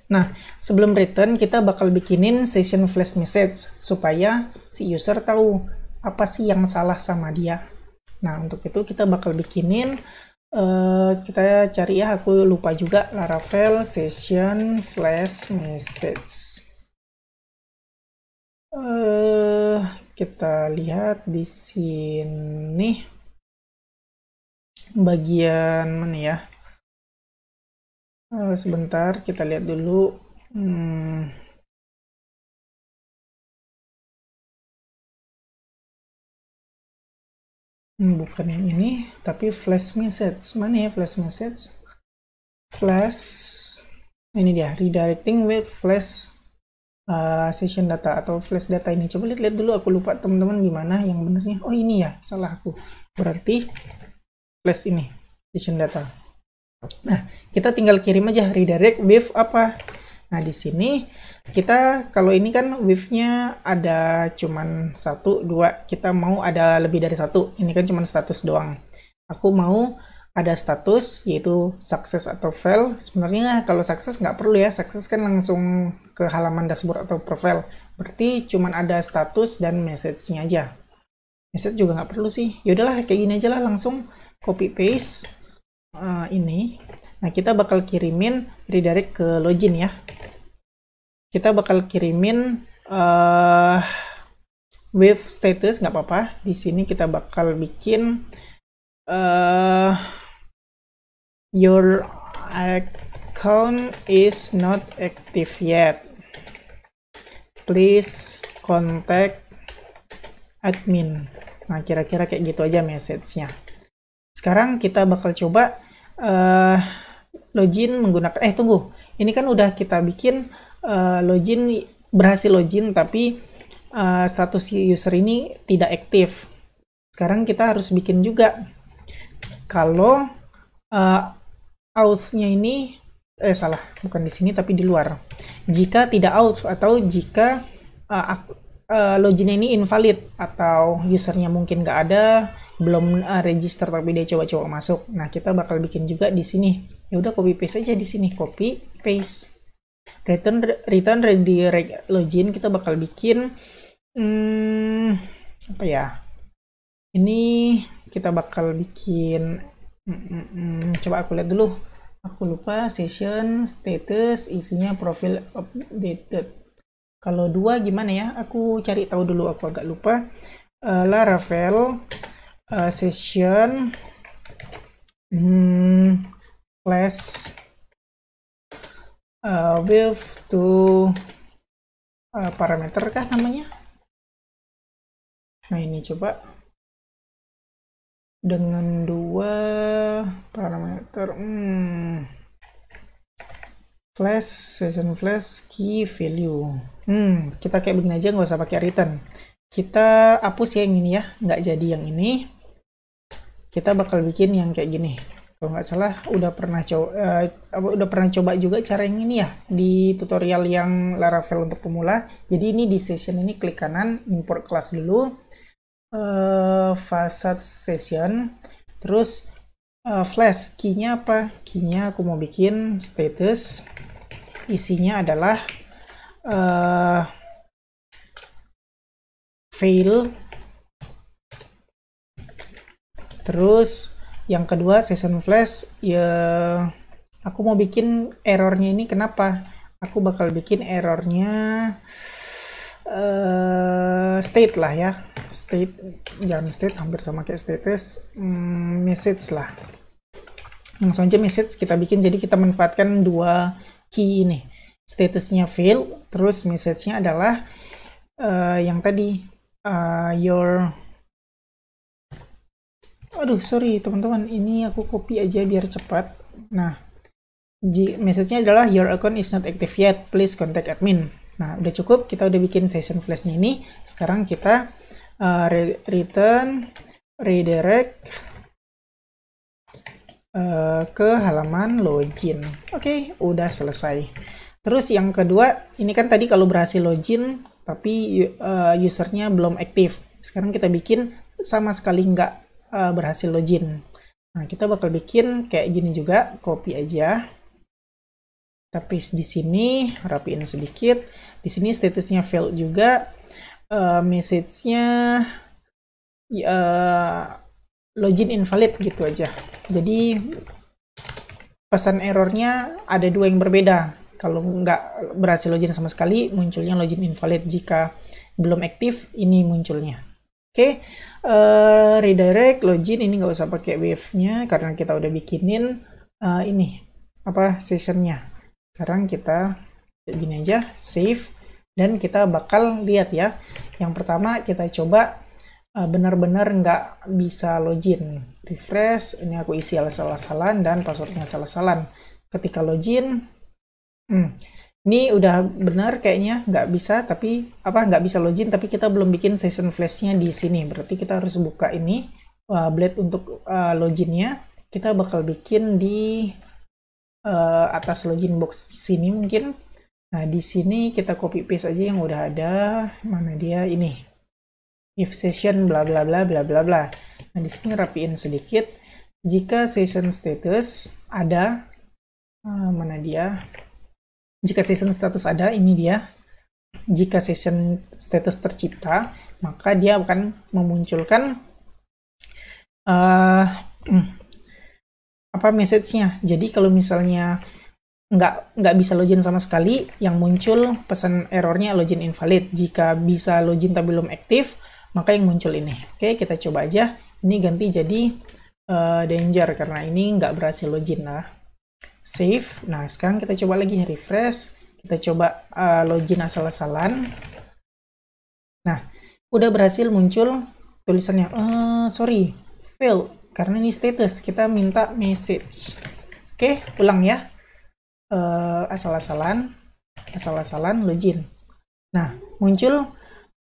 Nah, sebelum return kita bakal bikinin session flash message supaya si user tahu apa sih yang salah sama dia. Nah, untuk itu kita bakal bikinin, kita cari ya, aku lupa juga, Laravel session flash message. Kita lihat di sini bagian mana ya, sebentar kita lihat dulu. Bukan yang ini, tapi flash message. Mana ya flash message? Flash, ini dia, redirecting with flash session data atau flash data ini. Coba lihat dulu, aku lupa teman-teman gimana yang benernya. Oh ini ya, salah aku. Berarti flash ini, session data. Nah, kita tinggal kirim aja redirect with apa. Nah, di sini kita kalau ini kan with-nya ada cuman 1, 2, kita mau ada lebih dari 1. Ini kan cuman status doang. Aku mau ada status yaitu sukses atau fail. Sebenarnya kalau sukses nggak perlu ya, sukses kan langsung ke halaman dashboard atau profile. Berarti cuman ada status dan message-nya aja. Message juga nggak perlu sih. Yaudahlah kayak gini aja lah, langsung copy paste ini. Nah, kita bakal kirimin redirect ke login ya. Kita bakal kirimin with status, nggak apa-apa. Di sini kita bakal bikin your account is not active yet. Please contact admin. Nah, kira-kira kayak gitu aja message-nya. Sekarang kita bakal coba login menggunakan, tunggu, ini kan udah kita bikin login, berhasil login, tapi status user ini tidak aktif. Sekarang kita harus bikin juga kalau out-nya ini, salah, bukan di sini tapi di luar. Jika tidak out atau jika login ini invalid atau usernya mungkin nggak ada, belum register tapi dia coba-coba masuk. Nah, kita bakal bikin juga di sini. Ya udah copy paste aja di sini, copy paste. Return redirect login kita bakal bikin apa ya? Ini kita bakal bikin coba aku lihat dulu. Aku lupa session status isinya profile updated. Kalau 2 gimana ya? Aku cari tahu dulu, aku agak lupa. Laravel session class with to parameter kah namanya? Nah, ini coba dengan 2 parameter flash session flash key value. Kita kayak begini aja, nggak usah pakai return. Kita hapus ya yang ini ya, nggak jadi yang ini. Kita bakal bikin yang kayak gini. Kalau nggak salah udah pernah coba juga cara yang ini ya di tutorial yang Laravel untuk pemula. Jadi ini di session ini klik kanan, import kelas dulu, facade session, terus flash key-nya apa? Key-nya aku mau bikin status, isinya adalah fail. Terus yang kedua session flash ya, aku mau bikin errornya ini kenapa? Aku bakal bikin errornya state lah ya, state, jangan state, hampir sama kayak status, message lah, langsung aja message kita bikin. Jadi kita manfaatkan 2 key ini, statusnya fail, terus message-nya adalah yang tadi your, aduh sorry teman-teman, ini aku copy aja biar cepat. Nah, message-nya adalah your account is not active yet, please contact admin. Nah, udah cukup, kita udah bikin session flash-nya ini. Sekarang kita return redirect ke halaman login. Oke, udah selesai. Terus yang kedua, ini kan tadi kalau berhasil login tapi usernya belum aktif. Sekarang kita bikin sama sekali nggak berhasil login. Nah, kita bakal bikin kayak gini juga, copy aja. Tapi di sini rapiin sedikit. Di sini statusnya failed juga, message-nya login invalid gitu aja. Jadi pesan errornya ada 2 yang berbeda. Kalau nggak berhasil login sama sekali, munculnya login invalid. Jika belum aktif, ini munculnya. Oke, redirect login ini nggak usah pakai wave-nya karena kita udah bikinin ini apa sessionnya. Sekarang kita kayak gini aja, save, dan kita bakal lihat ya. Yang pertama kita coba benar-benar nggak bisa login. Refresh, ini aku isi salah-salahan dan passwordnya salah-salahan. Ketika login, ini udah benar kayaknya, nggak bisa, tapi nggak bisa login, tapi kita belum bikin session flash-nya di sini. Berarti kita harus buka ini blade untuk loginnya. Kita bakal bikin di atas login box sini mungkin. Nah, di sini kita copy paste aja yang udah ada. Mana dia ini? If session bla bla bla bla bla bla. Nah, di sini rapiin sedikit. Jika session status ada, mana dia? Jika session status ada, ini dia. Jika session status tercipta, maka dia akan memunculkan apa message-nya. Jadi kalau misalnya nggak bisa login sama sekali, yang muncul pesan errornya login invalid. Jika bisa login tapi belum aktif, maka yang muncul ini. Oke, kita coba aja. Ini ganti jadi danger karena ini nggak berhasil login lah. Save. Nah, sekarang kita coba lagi refresh. Kita coba login asal-asalan. Nah, udah berhasil muncul tulisannya. Sorry, fail. Karena ini status. Kita minta message. Oke, ulang ya. Asal-asalan login. Nah, muncul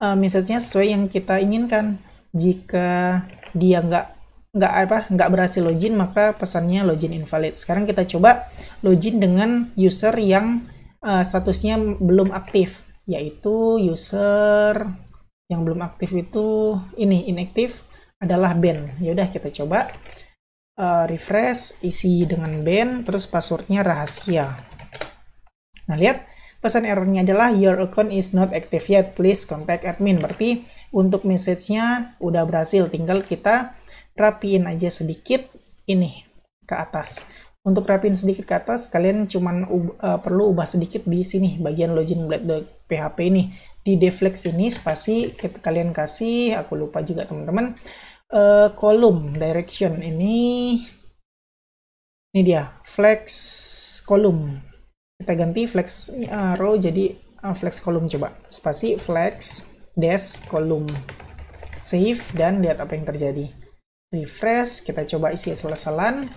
message-nya sesuai yang kita inginkan. Jika dia nggak berhasil login, maka pesannya login invalid. Sekarang kita coba login dengan user yang statusnya belum aktif, yaitu user yang belum aktif itu ini inactive adalah Ben. Yaudah, kita coba refresh, isi dengan Ben, terus passwordnya rahasia. Nah, lihat pesan errornya adalah your account is not active yet, please contact admin. Berarti untuk message-nya udah berhasil, tinggal kita rapiin aja sedikit ini ke atas. Untuk rapiin sedikit ke atas, kalian cuman perlu ubah sedikit di sini bagian login.php ini. Di deflex ini spasi kalian kasih, aku lupa juga teman-teman, kolom direction ini dia flex kolom. Kita ganti flex row jadi flex kolom. Coba spasi flex dash kolom. Save dan lihat apa yang terjadi. Refresh, kita coba isi asal-asalan.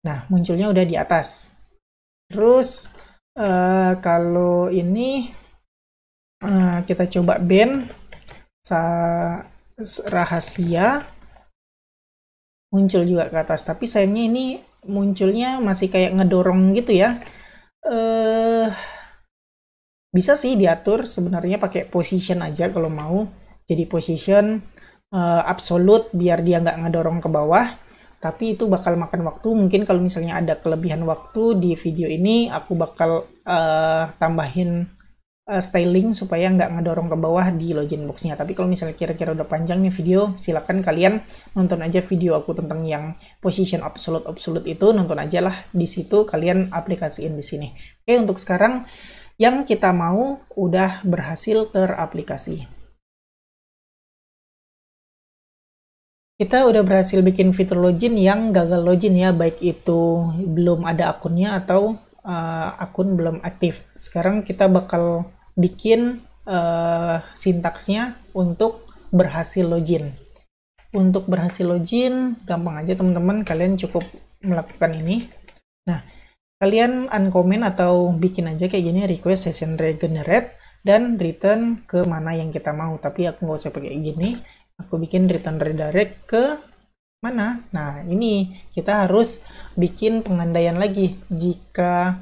Nah, munculnya udah di atas. Terus kalau ini kita coba ban rahasia, muncul juga ke atas. Tapi sayangnya ini munculnya masih kayak ngedorong gitu ya. Bisa sih diatur sebenarnya pakai position aja kalau mau. Jadi position absolute biar dia nggak ngedorong ke bawah. Tapi itu bakal makan waktu. Mungkin kalau misalnya ada kelebihan waktu di video ini, aku bakal tambahin styling supaya nggak ngedorong ke bawah di login box-nya. Tapi kalau misalnya kira-kira udah panjang nih video, silakan kalian nonton aja video aku tentang yang position absolute itu, nonton aja lah di situ, kalian aplikasiin di sini. Oke, untuk sekarang yang kita mau udah berhasil teraplikasi. Kita udah berhasil bikin fitur login yang gagal login ya, baik itu belum ada akunnya atau akun belum aktif. Sekarang kita bakal bikin sintaksnya untuk berhasil login. Untuk berhasil login, gampang aja teman-teman, kalian cukup melakukan ini. Nah, kalian uncomment atau bikin aja kayak gini, request session regenerate, dan return ke mana yang kita mau. Tapi aku nggak usah pakai gini. Aku bikin return redirect ke mana? Nah, ini kita harus bikin pengandaian lagi. Jika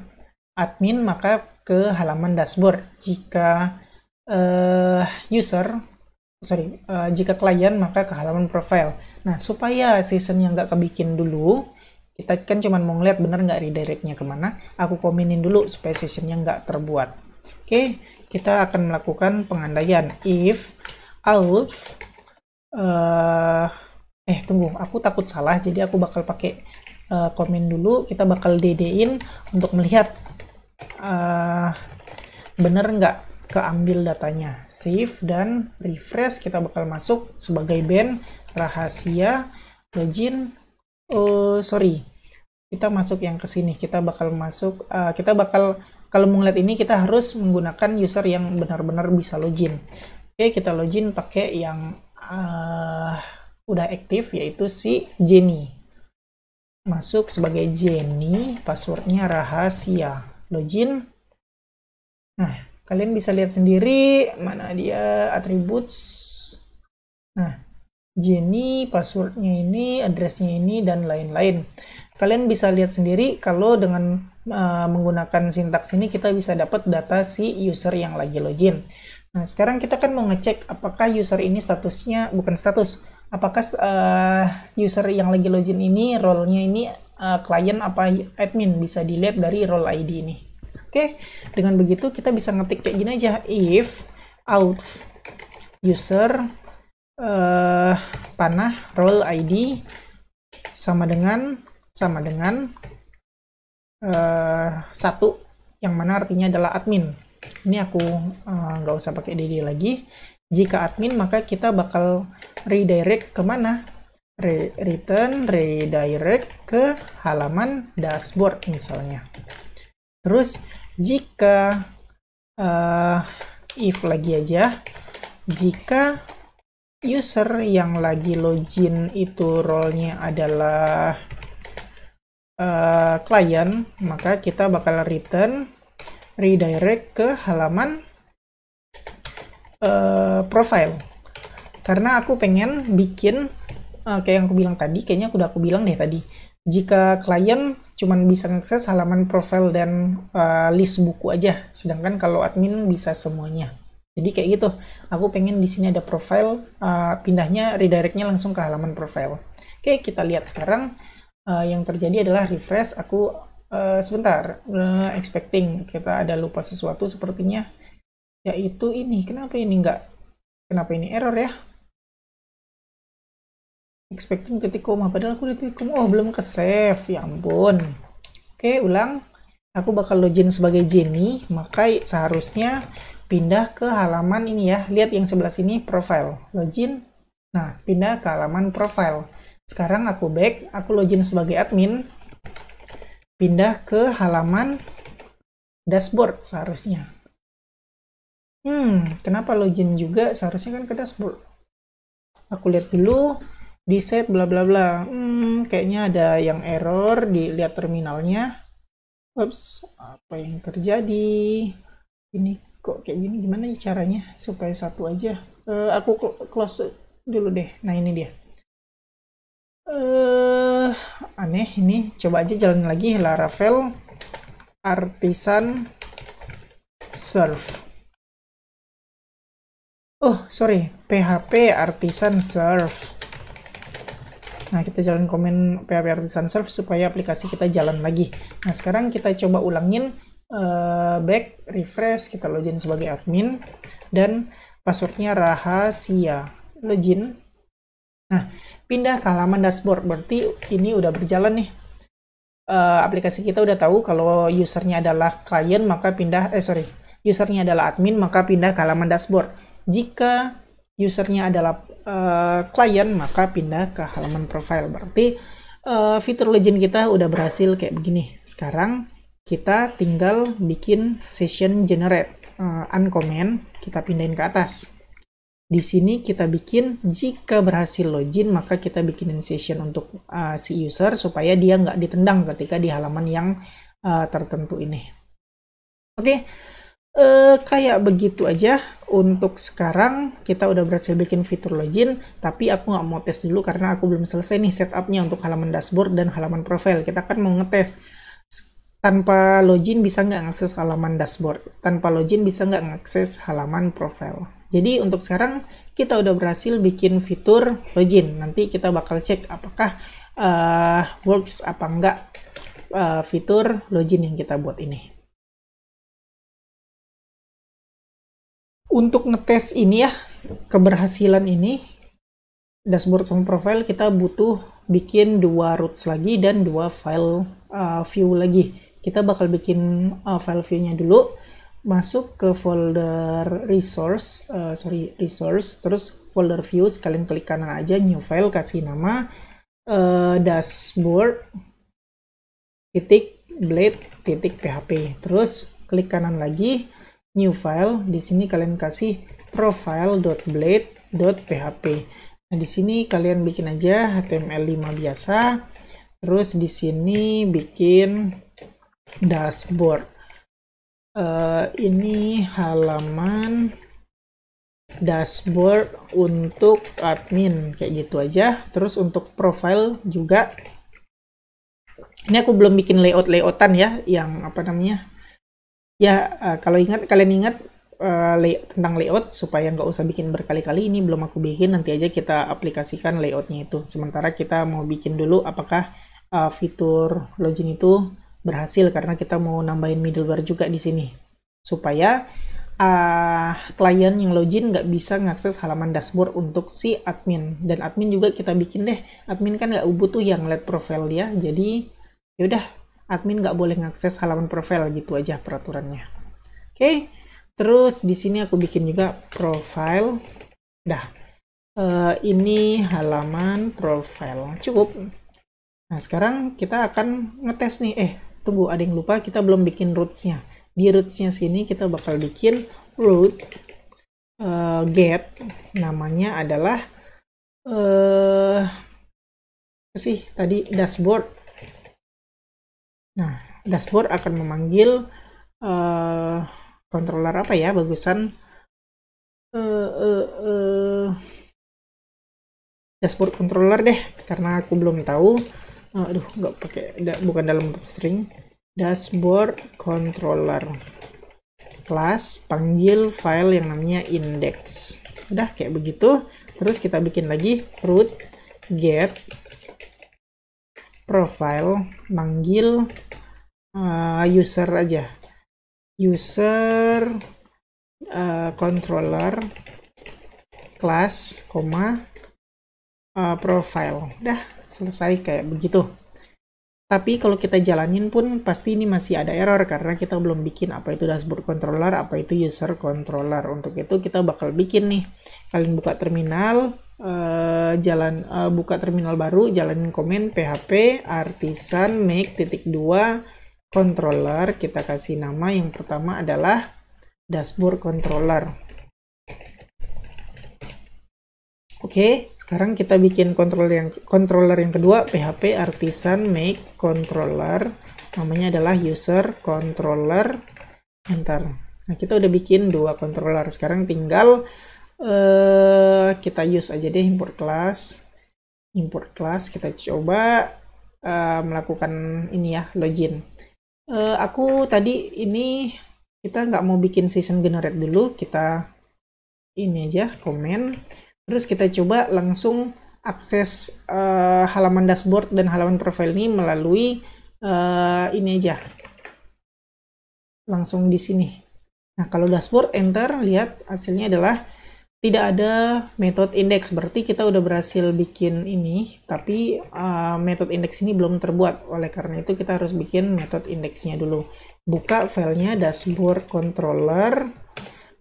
admin, maka ke halaman dashboard. Jika jika klien, maka ke halaman profile. Nah, supaya sessionnya nggak kebikin dulu, kita kan cuma mau ngeliat bener nggak redirectnya kemana. Aku komenin dulu supaya sessionnya nggak terbuat. Oke, kita akan melakukan pengandaian. If out tunggu, aku takut salah, jadi aku bakal pakai komen dulu. Kita bakal dd-in untuk melihat bener nggak keambil datanya. Save dan refresh, kita bakal masuk sebagai ban rahasia login. Kita masuk yang ke sini. Kita bakal masuk, kalau mau ngeliat ini kita harus menggunakan user yang benar-benar bisa login. Oke, kita login pakai yang udah aktif, yaitu si Jenny. Masuk sebagai Jenny, passwordnya rahasia. Login. Nah, kalian bisa lihat sendiri mana dia attributes. Nah, Jenny, passwordnya ini, addressnya ini, dan lain-lain. Kalian bisa lihat sendiri kalau dengan menggunakan sintaks ini kita bisa dapat data si user yang lagi login. Nah, sekarang kita kan mau ngecek apakah user ini statusnya, bukan status, apakah user yang lagi login ini role-nya ini klien apa admin, bisa dilihat dari role ID ini. Oke, dengan begitu kita bisa ngetik kayak gini aja, if out user panah role ID sama dengan 1, yang mana artinya adalah admin. Ini aku nggak usah pakai dd lagi. Jika admin, maka kita bakal redirect kemana? Redirect ke halaman dashboard misalnya. Terus jika if lagi aja, jika user yang lagi login itu role-nya adalah klien, maka kita bakal redirect ke halaman profile. Karena aku pengen bikin kayak yang aku bilang tadi, kayaknya udah aku bilang deh tadi, jika klien cuman bisa mengakses halaman profile dan list buku aja, sedangkan kalau admin bisa semuanya. Jadi kayak gitu, aku pengen di sini ada profile, pindahnya redirectnya langsung ke halaman profile. Oke, kita lihat sekarang yang terjadi adalah refresh. Aku sebentar, expecting, kita ada lupa sesuatu sepertinya, yaitu ini. Kenapa ini error ya? Expecting titik koma, padahal aku di titik koma. Oh, belum ke save, ya ampun. Oke, ulang. Aku bakal login sebagai Jenny, maka seharusnya pindah ke halaman ini ya. Lihat yang sebelah sini, profile, login. Nah, pindah ke halaman profile. Sekarang aku back, aku login sebagai admin, pindah ke halaman dashboard seharusnya. Kenapa login juga? Seharusnya kan ke dashboard. Aku lihat dulu, di set bla bla bla. Kayaknya ada yang error, dilihat terminalnya. Ups, apa yang terjadi? Ini kok kayak gini, gimana caranya supaya satu aja? Aku close dulu deh. Nah, ini dia. Aneh ini, coba aja jalan lagi. Laravel artisan serve. Oh, sorry, PHP artisan serve. Nah, kita jalan komen PHP artisan serve supaya aplikasi kita jalan lagi. Nah, sekarang kita coba ulangin, back, refresh, kita login sebagai admin, dan passwordnya rahasia. Login. Nah, pindah ke halaman dashboard, berarti ini udah berjalan nih. Aplikasi kita udah tahu kalau usernya adalah klien, maka usernya adalah admin, maka pindah ke halaman dashboard. Jika usernya adalah klien, maka pindah ke halaman profile. Berarti fitur login kita udah berhasil kayak begini. Sekarang kita tinggal bikin session generate, uncomment, kita pindahin ke atas. Di sini kita bikin, jika berhasil login, maka kita bikinin session untuk si user supaya dia nggak ditendang ketika di halaman yang tertentu ini. Oke, kayak begitu aja. Untuk sekarang kita udah berhasil bikin fitur login, tapi aku nggak mau tes dulu karena aku belum selesai nih setupnya untuk halaman dashboard dan halaman profile. Kita kan mau ngetes tanpa login bisa nggak ngakses halaman dashboard, tanpa login bisa nggak ngakses halaman profile. Jadi untuk sekarang kita udah berhasil bikin fitur login. Nanti kita bakal cek apakah works apa enggak fitur login yang kita buat ini. Untuk ngetes ini ya, keberhasilan ini, dashboard sama profile, kita butuh bikin 2 routes lagi dan 2 file view lagi. Kita bakal bikin file view-nya dulu, masuk ke folder resource, terus folder views, kalian klik kanan aja, new file, kasih nama dashboard .blade.php, terus klik kanan lagi, new file, di sini kalian kasih profile.blade.php. Nah, di sini kalian bikin aja HTML5 biasa, terus di sini bikin dashboard. Ini halaman dashboard untuk admin, kayak gitu aja. Terus untuk profile juga Ini aku belum bikin layoutan ya, yang apa namanya ya, kalau kalian ingat tentang layout, supaya nggak usah bikin berkali-kali, ini belum aku bikin, nanti aja kita aplikasikan layoutnya itu. Sementara kita mau bikin dulu apakah fitur login itu berhasil, karena kita mau nambahin middleware juga di sini, supaya klien yang login nggak bisa ngakses halaman dashboard untuk si admin. Dan admin juga kita bikin deh, admin kan nggak butuh yang lihat profile dia, jadi yaudah admin nggak boleh ngakses halaman profile, gitu aja peraturannya. Oke, terus di sini aku bikin juga profile. Dah, ini halaman profile cukup. Nah, sekarang kita akan ngetes nih. Tunggu, ada yang lupa, kita belum bikin roots-nya. Di roots-nya sini kita bakal bikin root get, namanya adalah apa sih tadi, dashboard. Nah, dashboard akan memanggil controller apa ya bagusan, dashboard controller deh, karena aku belum tahu. Aduh, nggak pakai, bukan dalam bentuk string. Dashboard controller class, panggil file yang namanya index. Udah kayak begitu. Terus kita bikin lagi root get profile, manggil user aja, user controller class, profile. Udah selesai kayak begitu. Tapi kalau kita jalanin pun pasti ini masih ada error, karena kita belum bikin apa itu dashboard controller, apa itu user controller. Untuk itu kita bakal bikin nih. Kalian buka terminal, buka terminal baru, jalanin komen php artisan make .2 controller. Kita kasih nama yang pertama adalah dashboard controller. Oke, sekarang kita bikin controller yang kedua, php artisan make controller, namanya adalah user controller, enter. Nah, kita udah bikin 2 controller. Sekarang tinggal kita use aja deh import class. Kita coba melakukan ini ya, login. Aku tadi ini kita nggak mau bikin session generate dulu, kita ini aja komen. Terus kita coba langsung akses halaman dashboard dan halaman profile ini melalui ini aja, langsung di sini. Nah, kalau dashboard enter, lihat hasilnya adalah tidak ada method index, berarti kita udah berhasil bikin ini, tapi method index ini belum terbuat. Oleh karena itu kita harus bikin method indexnya dulu. Buka filenya dashboard controller.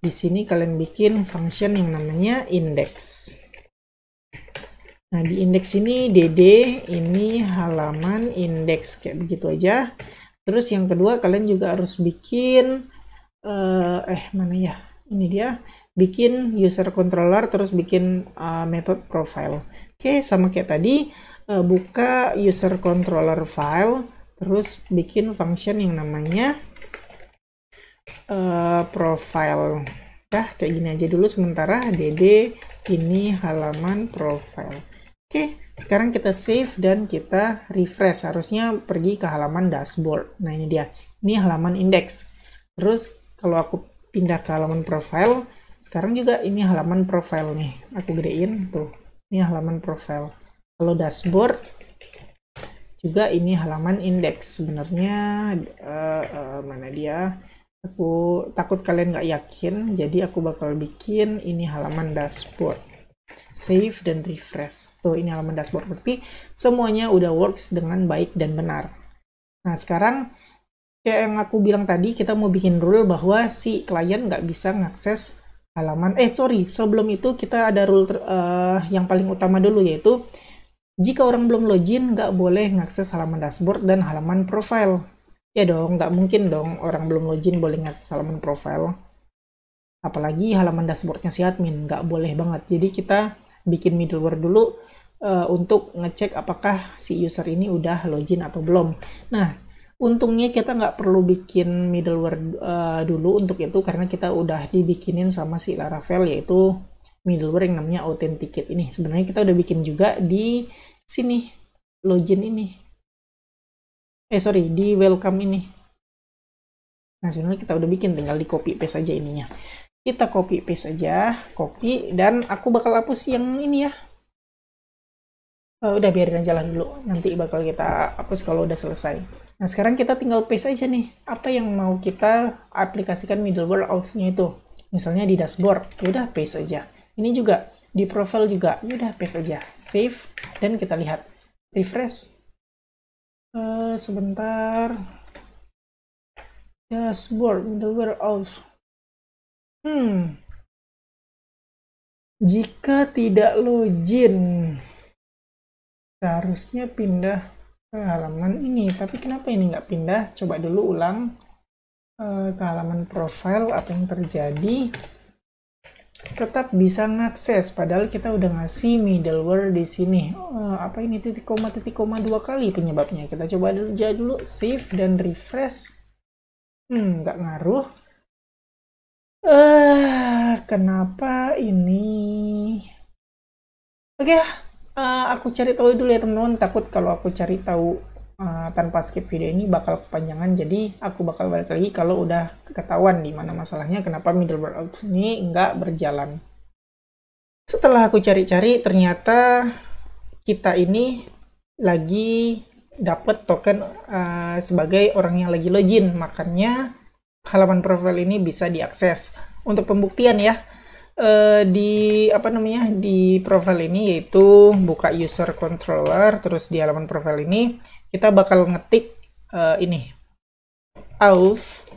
Di sini kalian bikin function yang namanya index. Nah, di index ini dd, ini halaman index, kayak begitu aja. Terus yang kedua kalian juga harus bikin mana ya? Ini dia, bikin user controller, terus bikin method profile. Oke, sama kayak tadi, buka user controller file, terus bikin function yang namanya profile. Kayak gini aja dulu sementara, dd ini halaman profile. Oke, sekarang kita save dan kita refresh, harusnya pergi ke halaman dashboard. Nah, ini dia, ini halaman index. Terus kalau aku pindah ke halaman profile, sekarang juga ini halaman profile nih, aku gedein tuh, ini halaman profile. Kalau dashboard juga ini halaman index. Sebenarnya mana dia, aku takut kalian nggak yakin, jadi aku bakal bikin ini halaman dashboard. Save dan refresh. Tuh, ini halaman dashboard. Berarti semuanya udah works dengan baik dan benar. Nah, sekarang kayak yang aku bilang tadi, kita mau bikin rule bahwa si klien nggak bisa ngakses halaman. Sebelum itu kita ada rule yang paling utama dulu, yaitu jika orang belum login nggak boleh ngakses halaman dashboard dan halaman profile. Ya dong, nggak mungkin dong orang belum login boleh ngakses halaman profile. Apalagi halaman dashboardnya si admin, nggak boleh banget. Jadi kita bikin middleware dulu untuk ngecek apakah si user ini udah login atau belum. Nah, untungnya kita nggak perlu bikin middleware dulu untuk itu, karena kita udah dibikinin sama si Laravel, yaitu middleware yang namanya authenticate ini. Sebenarnya kita udah bikin juga di sini, login ini. sorry, di welcome ini. Nah, sebenarnya kita udah bikin, tinggal di copy paste aja ininya. Kita copy paste aja, copy, dan aku bakal hapus yang ini ya. Udah biarin aja lah dulu, nanti bakal kita hapus kalau udah selesai. Nah, sekarang kita tinggal paste aja nih, apa yang mau kita aplikasikan middleware auth-nya itu. Misalnya di dashboard, yaudah paste aja. Ini juga, di profile juga, yaudah paste aja. Save, dan kita lihat. Refresh. Sebentar. Dashboard, middleware auth. Jika tidak login, seharusnya pindah ke halaman ini, tapi kenapa ini nggak pindah? Coba dulu ulang ke halaman profile, apa yang terjadi? Tetap bisa ngakses, padahal kita udah ngasih middleware di sini. Apa ini titik koma 2 kali penyebabnya? Kita coba dulu save dan refresh. Nggak ngaruh. Kenapa ini? Oke, aku cari tahu dulu ya teman-teman. Takut kalau aku cari tahu tanpa skip video ini bakal kepanjangan. Jadi aku bakal balik lagi kalau udah ketahuan di mana masalahnya, kenapa middleware auth ini nggak berjalan. Setelah aku cari-cari, ternyata kita ini lagi dapat token sebagai orang yang lagi login, makanya halaman profile ini bisa diakses. Untuk pembuktian ya, di profile ini yaitu buka user controller, terus di halaman profile ini kita bakal ngetik ini auth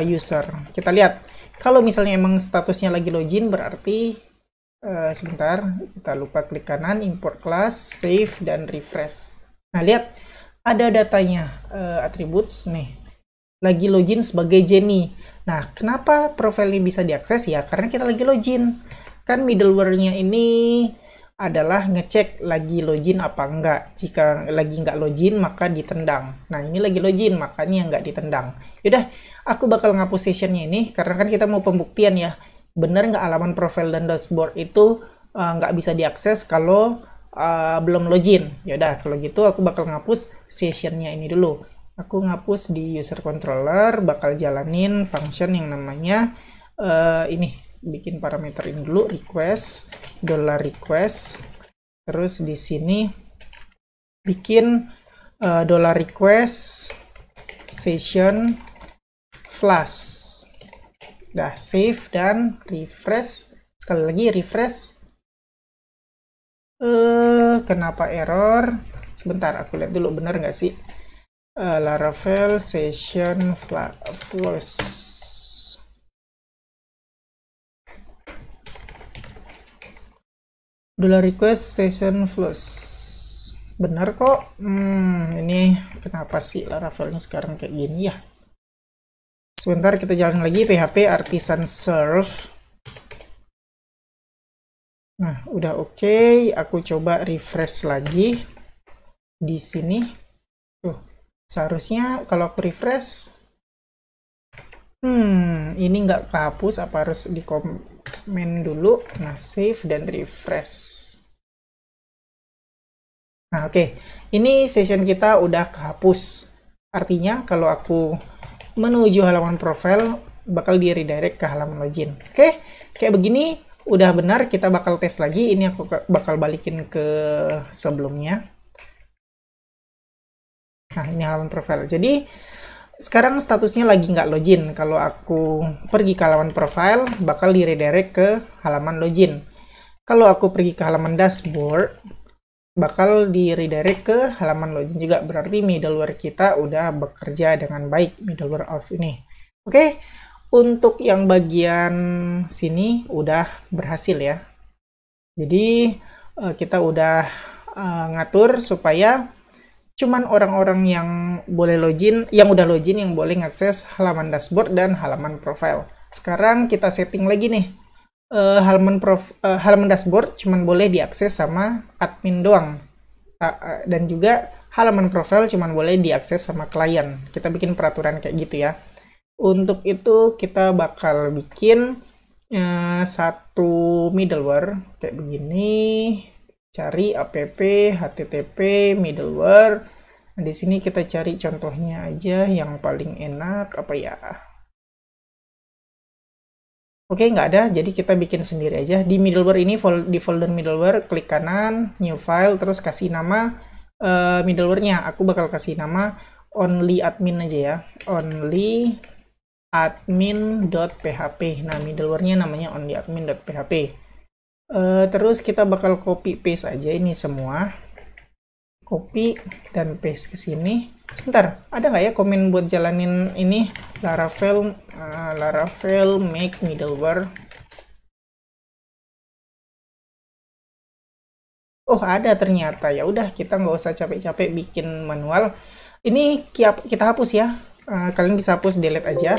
user. Kita lihat kalau misalnya emang statusnya lagi login, berarti sebentar, kita lupa klik kanan, import class, save dan refresh. Nah, lihat ada datanya, attributes nih, lagi login sebagai Jenny. Nah, kenapa profil ini bisa diakses ya? Karena kita lagi login. Kan middleware-nya ini adalah ngecek lagi login apa enggak. Jika lagi nggak login, maka ditendang. Nah, ini lagi login, makanya nggak ditendang. Yaudah, aku bakal ngapus sessionnya ini, karena kan kita mau pembuktian ya. Bener nggak halaman profile dan dashboard itu nggak bisa diakses kalau belum login. Yaudah, kalau gitu aku bakal ngapus sessionnya ini dulu. Aku ngapus di user controller, bakal jalanin function yang namanya ini, bikin parameter ini dulu, request, $request, terus di sini bikin $request session flash. Udah, save dan refresh. Sekali lagi refresh. Kenapa error? Sebentar, aku lihat dulu bener nggak sih. Laravel session flash. $request session flash. Benar kok. Ini kenapa sih Laravelnya sekarang kayak gini ya? Sebentar, kita jalan lagi PHP artisan serve. Nah, udah oke. Aku coba refresh lagi di sini. Tuh, seharusnya kalau aku refresh, ini nggak kehapus, apa harus di komen dulu? Nah, save dan refresh. Nah, oke. Ini session kita udah kehapus. Artinya kalau aku menuju halaman profile, bakal di redirect ke halaman login. Oke, kayak begini udah benar. Kita bakal tes lagi. Ini aku bakal balikin ke sebelumnya. Nah, ini halaman profile. Jadi sekarang statusnya lagi nggak login. Kalau aku pergi ke halaman profile, bakal di redirect ke halaman login. Kalau aku pergi ke halaman dashboard, bakal di redirect ke halaman login juga. Berarti middleware kita udah bekerja dengan baik, middleware auth ini. Oke, untuk yang bagian sini udah berhasil ya. Jadi kita udah ngatur supaya cuman orang-orang yang boleh login, yang udah login, yang boleh ngakses halaman dashboard dan halaman profile. Sekarang kita setting lagi nih. Halaman dashboard cuman boleh diakses sama admin doang, dan juga halaman profile cuman boleh diakses sama klien. Kita bikin peraturan kayak gitu ya. Untuk itu kita bakal bikin satu middleware kayak begini, cari app http middleware. Nah, di sini kita cari contohnya aja yang paling enak apa ya. Oke, nggak ada, jadi kita bikin sendiri aja. Di middleware ini, di folder middleware, klik kanan, new file, terus kasih nama middleware-nya. Aku bakal kasih nama only admin aja ya. Only admin.php. Nah, middleware-nya namanya only admin.php. Terus kita bakal copy paste aja ini semua. Copy dan paste ke sini. Sebentar, ada nggak ya komen buat jalanin ini Laravel make middleware? Oh, ada ternyata. Ya udah, kita nggak usah capek-capek bikin manual. Ini kita hapus ya. Kalian bisa hapus, delete aja.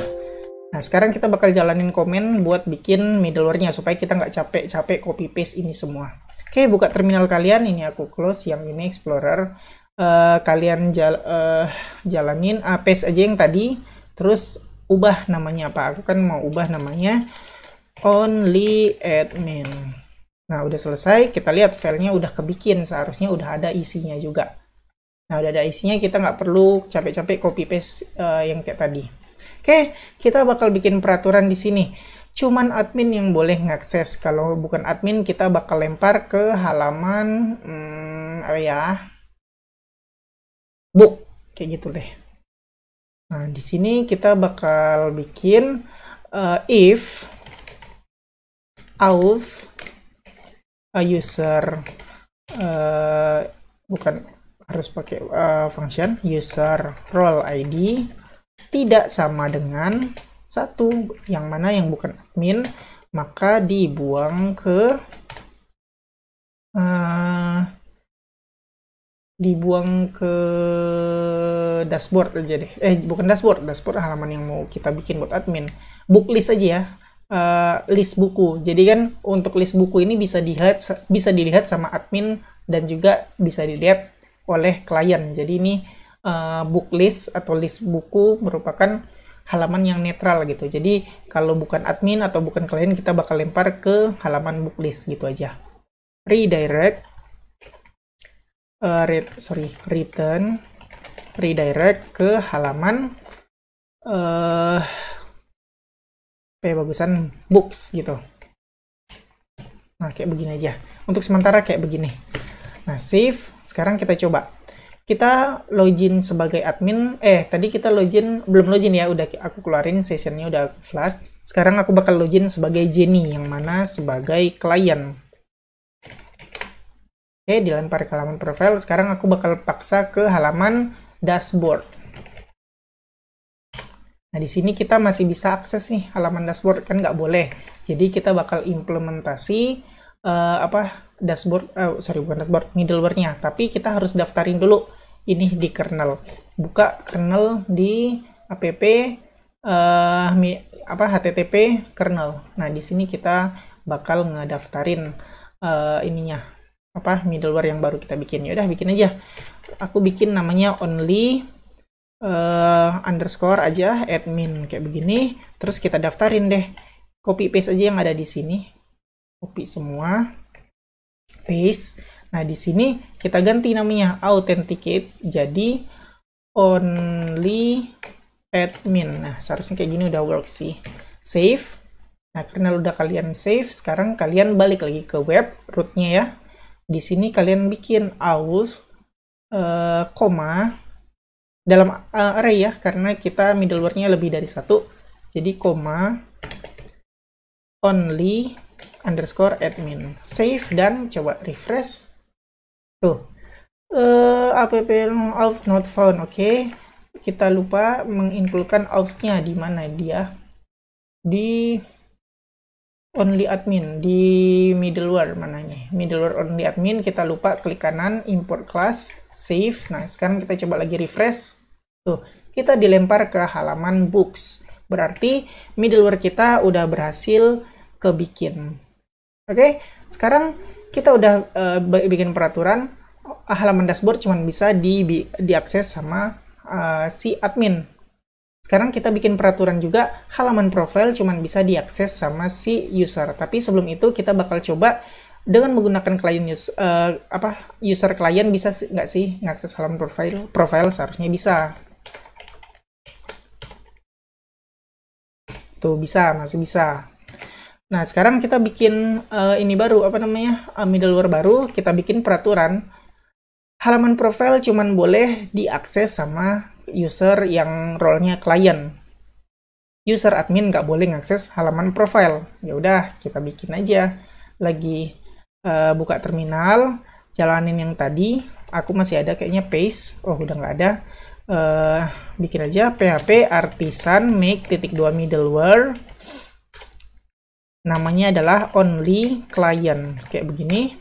Nah, sekarang kita bakal jalanin komen buat bikin middleware-nya supaya kita nggak capek-capek copy paste ini semua. Oke, buka terminal kalian. Ini aku close yang ini Explorer. Kalian jalanin paste aja yang tadi, terus ubah namanya apa. Aku kan mau ubah namanya only admin. Nah, udah selesai. Kita lihat filenya udah kebikin, seharusnya udah ada isinya juga. Nah, udah ada isinya, kita nggak perlu capek-capek copy paste yang kayak tadi. Oke, kita bakal bikin peraturan di sini. Cuman admin yang boleh ngakses. Kalau bukan admin, kita bakal lempar ke halaman apa ya? Book, kayak gitu deh. Nah, di sini kita bakal bikin if auth user bukan harus pakai function user role ID tidak sama dengan satu, yang mana yang bukan admin, maka dibuang ke dashboard aja deh. Bukan dashboard halaman yang mau kita bikin buat admin. Book list aja ya. List buku. Jadi kan untuk list buku ini bisa dilihat sama admin dan juga bisa dilihat oleh klien. Jadi ini book list atau list buku merupakan halaman yang netral gitu. Jadi kalau bukan admin atau bukan klien, kita bakal lempar ke halaman book list gitu aja. Redirect redirect ke halaman bagusan books gitu. Nah, kayak begini aja. Untuk sementara kayak begini. Nah, save. Sekarang kita coba. Kita login sebagai admin. Tadi kita belum login ya. Udah aku keluarin sessionnya, udah aku flash. Sekarang aku bakal login sebagai Jenny, yang mana sebagai klien. Oke, dilempar ke halaman profile. Sekarang aku bakal paksa ke halaman dashboard. Nah, di sini kita masih bisa akses nih halaman dashboard, kan nggak boleh. Jadi kita bakal implementasi dashboard, bukan dashboard, middleware-nya. Tapi kita harus daftarin dulu ini di kernel. Buka kernel di app http kernel. Nah, di sini kita bakal ngedaftarin middleware yang baru kita bikin. Ya udah, bikin aja. Aku bikin namanya only underscore aja admin kayak begini. Terus kita daftarin deh. Copy paste aja yang ada di sini. Copy semua. Paste. Nah, di sini kita ganti namanya authenticate jadi only admin. Nah, seharusnya kayak gini udah work sih. Save. Nah, karena udah kalian save, sekarang kalian balik lagi ke web rootnya ya. Di sini kalian bikin auth koma dalam array ya, karena kita middleware-nya lebih dari satu. Jadi koma only underscore admin. Save dan coba refresh. Tuh. App auth not found. Oke. Kita lupa mengincludekan auth-nya. Di mana dia? Di only admin, di middleware mananya. Middleware only admin, kita lupa klik kanan, import class, save. Nah, sekarang kita coba lagi refresh. Tuh, kita dilempar ke halaman books. Berarti middleware kita udah berhasil kebikin. Oke, sekarang kita udah bikin peraturan halaman dashboard cuman bisa diakses sama si admin. Sekarang kita bikin peraturan juga halaman profile cuman bisa diakses sama si user. Tapi sebelum itu kita bakal coba Dengan menggunakan user client bisa nggak sih ngakses halaman profile seharusnya bisa. Tuh bisa, masih bisa. Nah, sekarang kita bikin ini baru, apa namanya, middleware baru. Kita bikin peraturan halaman profile cuman boleh diakses sama user yang role-nya client. User admin nggak boleh ngakses halaman profile. Ya udah, kita bikin aja. Lagi buka terminal, jalanin yang tadi. Aku masih ada kayaknya paste. Oh, udah nggak ada. Bikin aja php artisan make .2 middleware. Namanya adalah only client, kayak begini.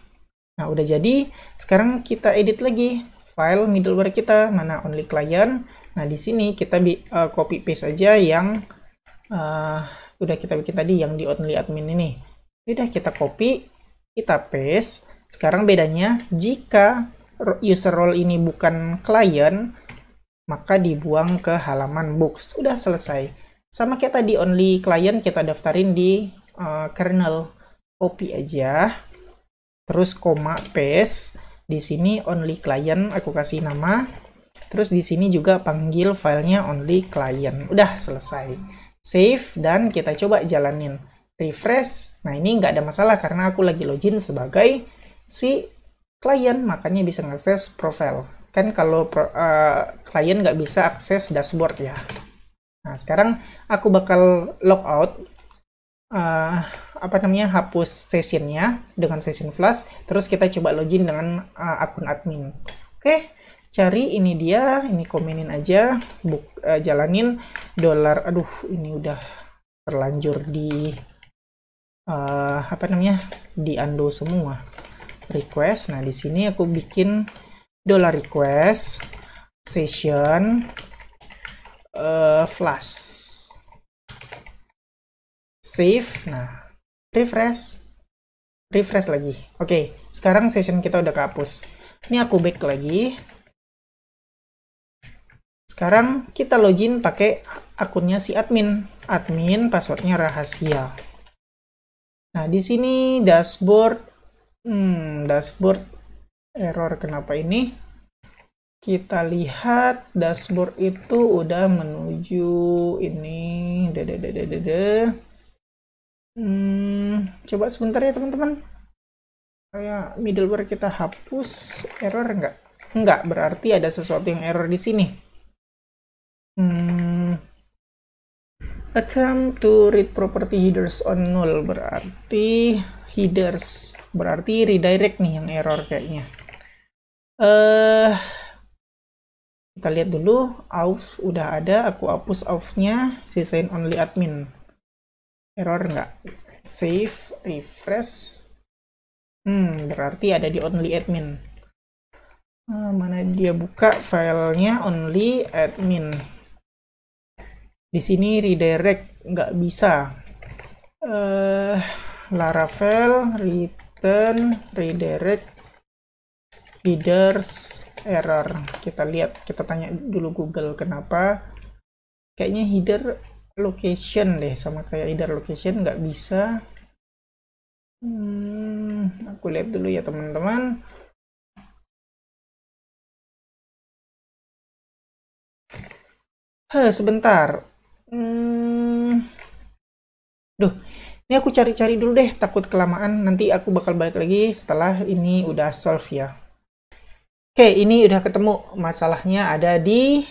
Nah, udah jadi. Sekarang kita edit lagi file middleware kita, mana only client. Nah, di sini kita copy paste aja yang udah kita bikin tadi, yang di only admin ini. Udah kita copy, kita paste. Sekarang bedanya, jika user role ini bukan client, maka dibuang ke halaman books. Udah selesai. Sama kayak tadi only client kita daftarin di kernel. Copy aja, terus koma paste. Di sini only client aku kasih nama, terus di sini juga panggil filenya only client. Udah selesai. Save dan kita coba jalanin. Refresh. Nah, ini nggak ada masalah karena aku lagi login sebagai si client, makanya bisa ngakses profile. Kan kalau client nggak bisa akses dashboard ya. Nah, sekarang aku bakal logout. Hapus sessionnya dengan session flash, terus kita coba login dengan akun admin. Oke, cari ini dia, ini komenin aja, jalanin $, aduh ini udah terlanjur di di undo semua request. Nah, di sini aku bikin $request session flash. Save. Nah, refresh lagi. Oke, sekarang session kita udah kehapus. Ini aku back lagi. Sekarang kita login pakai akunnya si admin. Passwordnya rahasia. Nah, di sini dashboard error. Kenapa ini? Kita lihat dashboard itu udah menuju ini. Coba sebentar ya teman-teman. Kayak middleware kita hapus, error enggak? Enggak, berarti ada sesuatu yang error di sini. Attempt to read property headers on null, berarti headers, berarti redirect nih yang error kayaknya. Kita lihat dulu, auth udah ada, aku hapus auth-nya, sisain only admin. Error enggak? Save, refresh. Berarti ada di only admin. Mana dia buka filenya only admin. Di sini redirect nggak bisa. Laravel return redirect headers error. Kita lihat, kita tanya dulu Google kenapa. Kayaknya header location deh, sama kayak header location nggak bisa. Aku lihat dulu ya teman-teman. Sebentar. Duh, ini aku cari-cari dulu deh, takut kelamaan. Nanti aku bakal balik lagi setelah ini udah solve ya. Oke, ini udah ketemu. Masalahnya ada di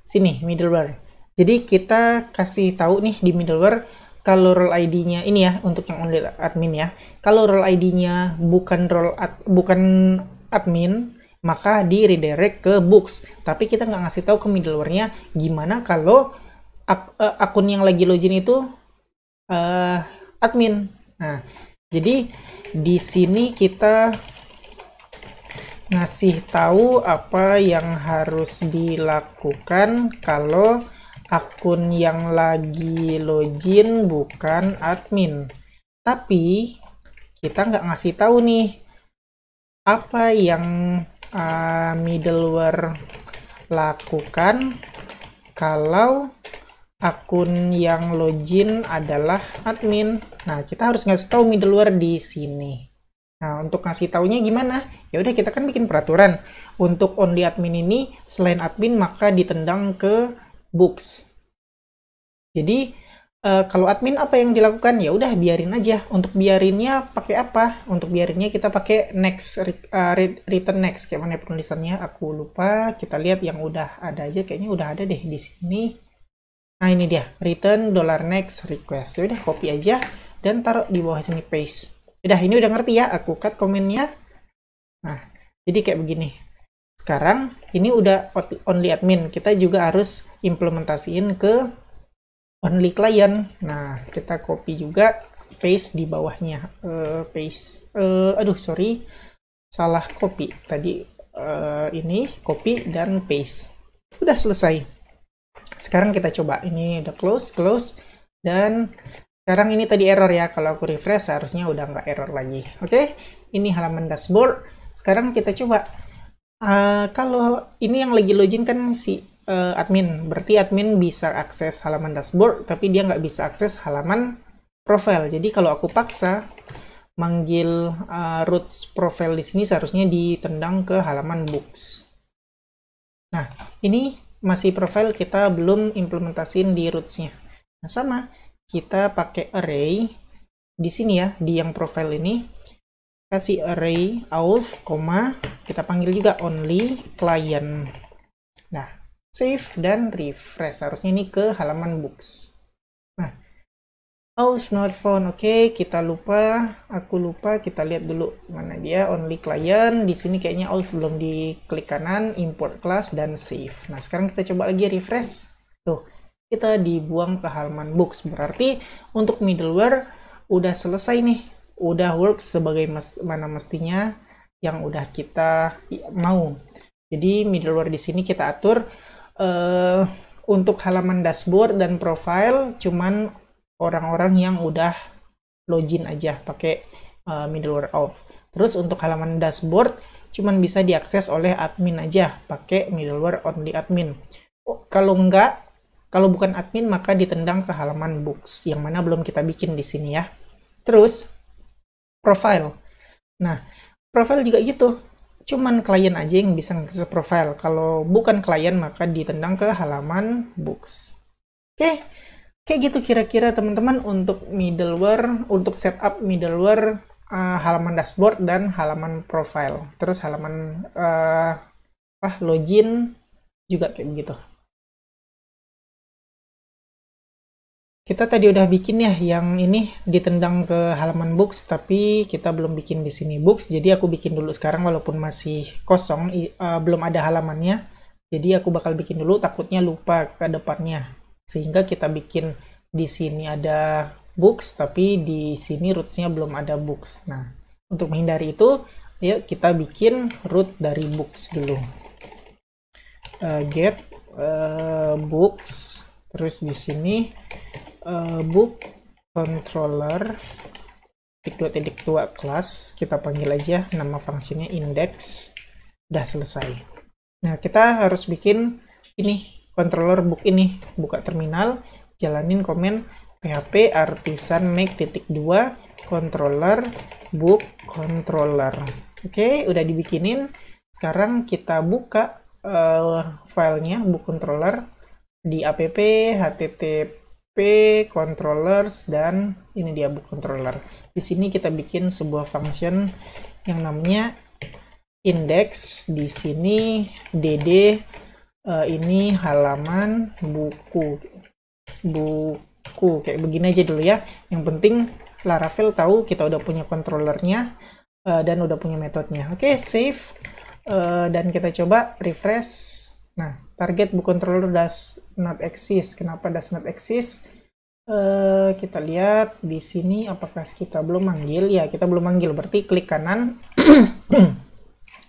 sini, middleware. Jadi kita kasih tahu nih di middleware, kalau role ID-nya ini ya, untuk yang only admin ya. Kalau role ID-nya bukan admin, maka di redirect ke books. Tapi kita nggak ngasih tahu ke middleware-nya gimana kalau akun yang lagi login itu admin. Nah, jadi di sini kita ngasih tahu apa yang harus dilakukan kalau akun yang lagi login bukan admin. Tapi kita nggak ngasih tahu nih apa yang middleware lakukan kalau akun yang login adalah admin. Nah, kita harus ngasih tahu middleware di sini. Nah, untuk ngasih taunya gimana? Ya udah, kita kan bikin peraturan. Untuk only admin ini, selain admin maka ditendang ke books. Jadi, kalau admin apa yang dilakukan? Ya udah, biarin aja. Untuk biarinnya pakai apa? Untuk biarinnya kita pakai next, return next. Kayak mana penulisannya? Aku lupa. Kita lihat yang udah ada aja. Kayaknya udah ada deh di sini. Nah, ini dia, return $next request. Ya udah, copy aja dan taruh di bawah sini, paste. Udah, ini udah ngerti ya, aku cut komennya. Nah, jadi kayak begini. Sekarang ini udah only admin, kita juga harus implementasiin ke only client. Nah, kita copy juga, paste di bawahnya. Paste. Aduh, sorry, salah copy tadi. Ini copy dan paste. Udah selesai. Sekarang kita coba, ini udah close, dan sekarang ini tadi error ya, kalau aku refresh seharusnya udah nggak error lagi. Oke, ini halaman dashboard. Sekarang kita coba, kalau ini yang lagi login kan si admin, berarti admin bisa akses halaman dashboard, tapi dia nggak bisa akses halaman profile. Jadi kalau aku paksa manggil roots profile di sini, seharusnya ditendang ke halaman books. Nah, ini masih profile, kita belum implementasiin di roots-nya. Nah, sama, kita pakai array di sini ya, di yang profile ini, kasih array auth, kita panggil juga only client. Nah, save dan refresh. Harusnya ini ke halaman books. Nah, auth not found. Oke, kita lupa, aku lupa, kita lihat dulu mana dia only client. Di sini kayaknya auth belum diklik kanan, import class dan save. Nah, sekarang kita coba lagi refresh. Tuh, kita dibuang ke halaman books. Berarti untuk middleware udah selesai nih, udah work sebagaimana mestinya yang udah kita mau. Jadi middleware di sini kita atur untuk halaman dashboard dan profile cuman orang-orang yang udah login aja pakai middleware auth. Terus untuk halaman dashboard cuman bisa diakses oleh admin aja pakai middleware only admin. Kalau bukan admin maka ditendang ke halaman books yang mana belum kita bikin di sini ya. Terus profile. Nah, profile juga gitu. Cuman klien aja yang bisa ngakses profile. Kalau bukan klien maka ditendang ke halaman books. Oke. Kayak gitu kira-kira teman-teman untuk middleware, untuk setup middleware halaman dashboard dan halaman profile. Terus halaman login juga kayak begitu. Kita tadi udah bikin ya yang ini ditendang ke halaman books, tapi kita belum bikin di sini books. Jadi aku bikin dulu sekarang walaupun masih kosong, belum ada halamannya. Jadi aku bakal bikin dulu, takutnya lupa ke depannya. Sehingga kita bikin di sini ada books, tapi di sini roots-nya belum ada books. Nah, untuk menghindari itu, yuk kita bikin root dari books dulu. Get books, terus di sini book controller .2 class, kita panggil aja nama fungsinya index. Udah selesai. Nah, kita harus bikin ini controller book ini, buka terminal, jalanin komen php artisan make .2 controller book controller. Oke, udah dibikinin. Sekarang kita buka filenya book controller di app http controllers, dan ini dia book controller. Di sini kita bikin sebuah function yang namanya index. Di sini dd ini halaman buku kayak begini aja dulu ya. Yang penting Laravel tahu kita udah punya controllernya dan udah punya metodenya. Oke, save dan kita coba refresh. Nah, target book controller does not exist. Kenapa does not exist? Kita lihat di sini apakah kita belum manggil. Ya, kita belum manggil, berarti klik kanan.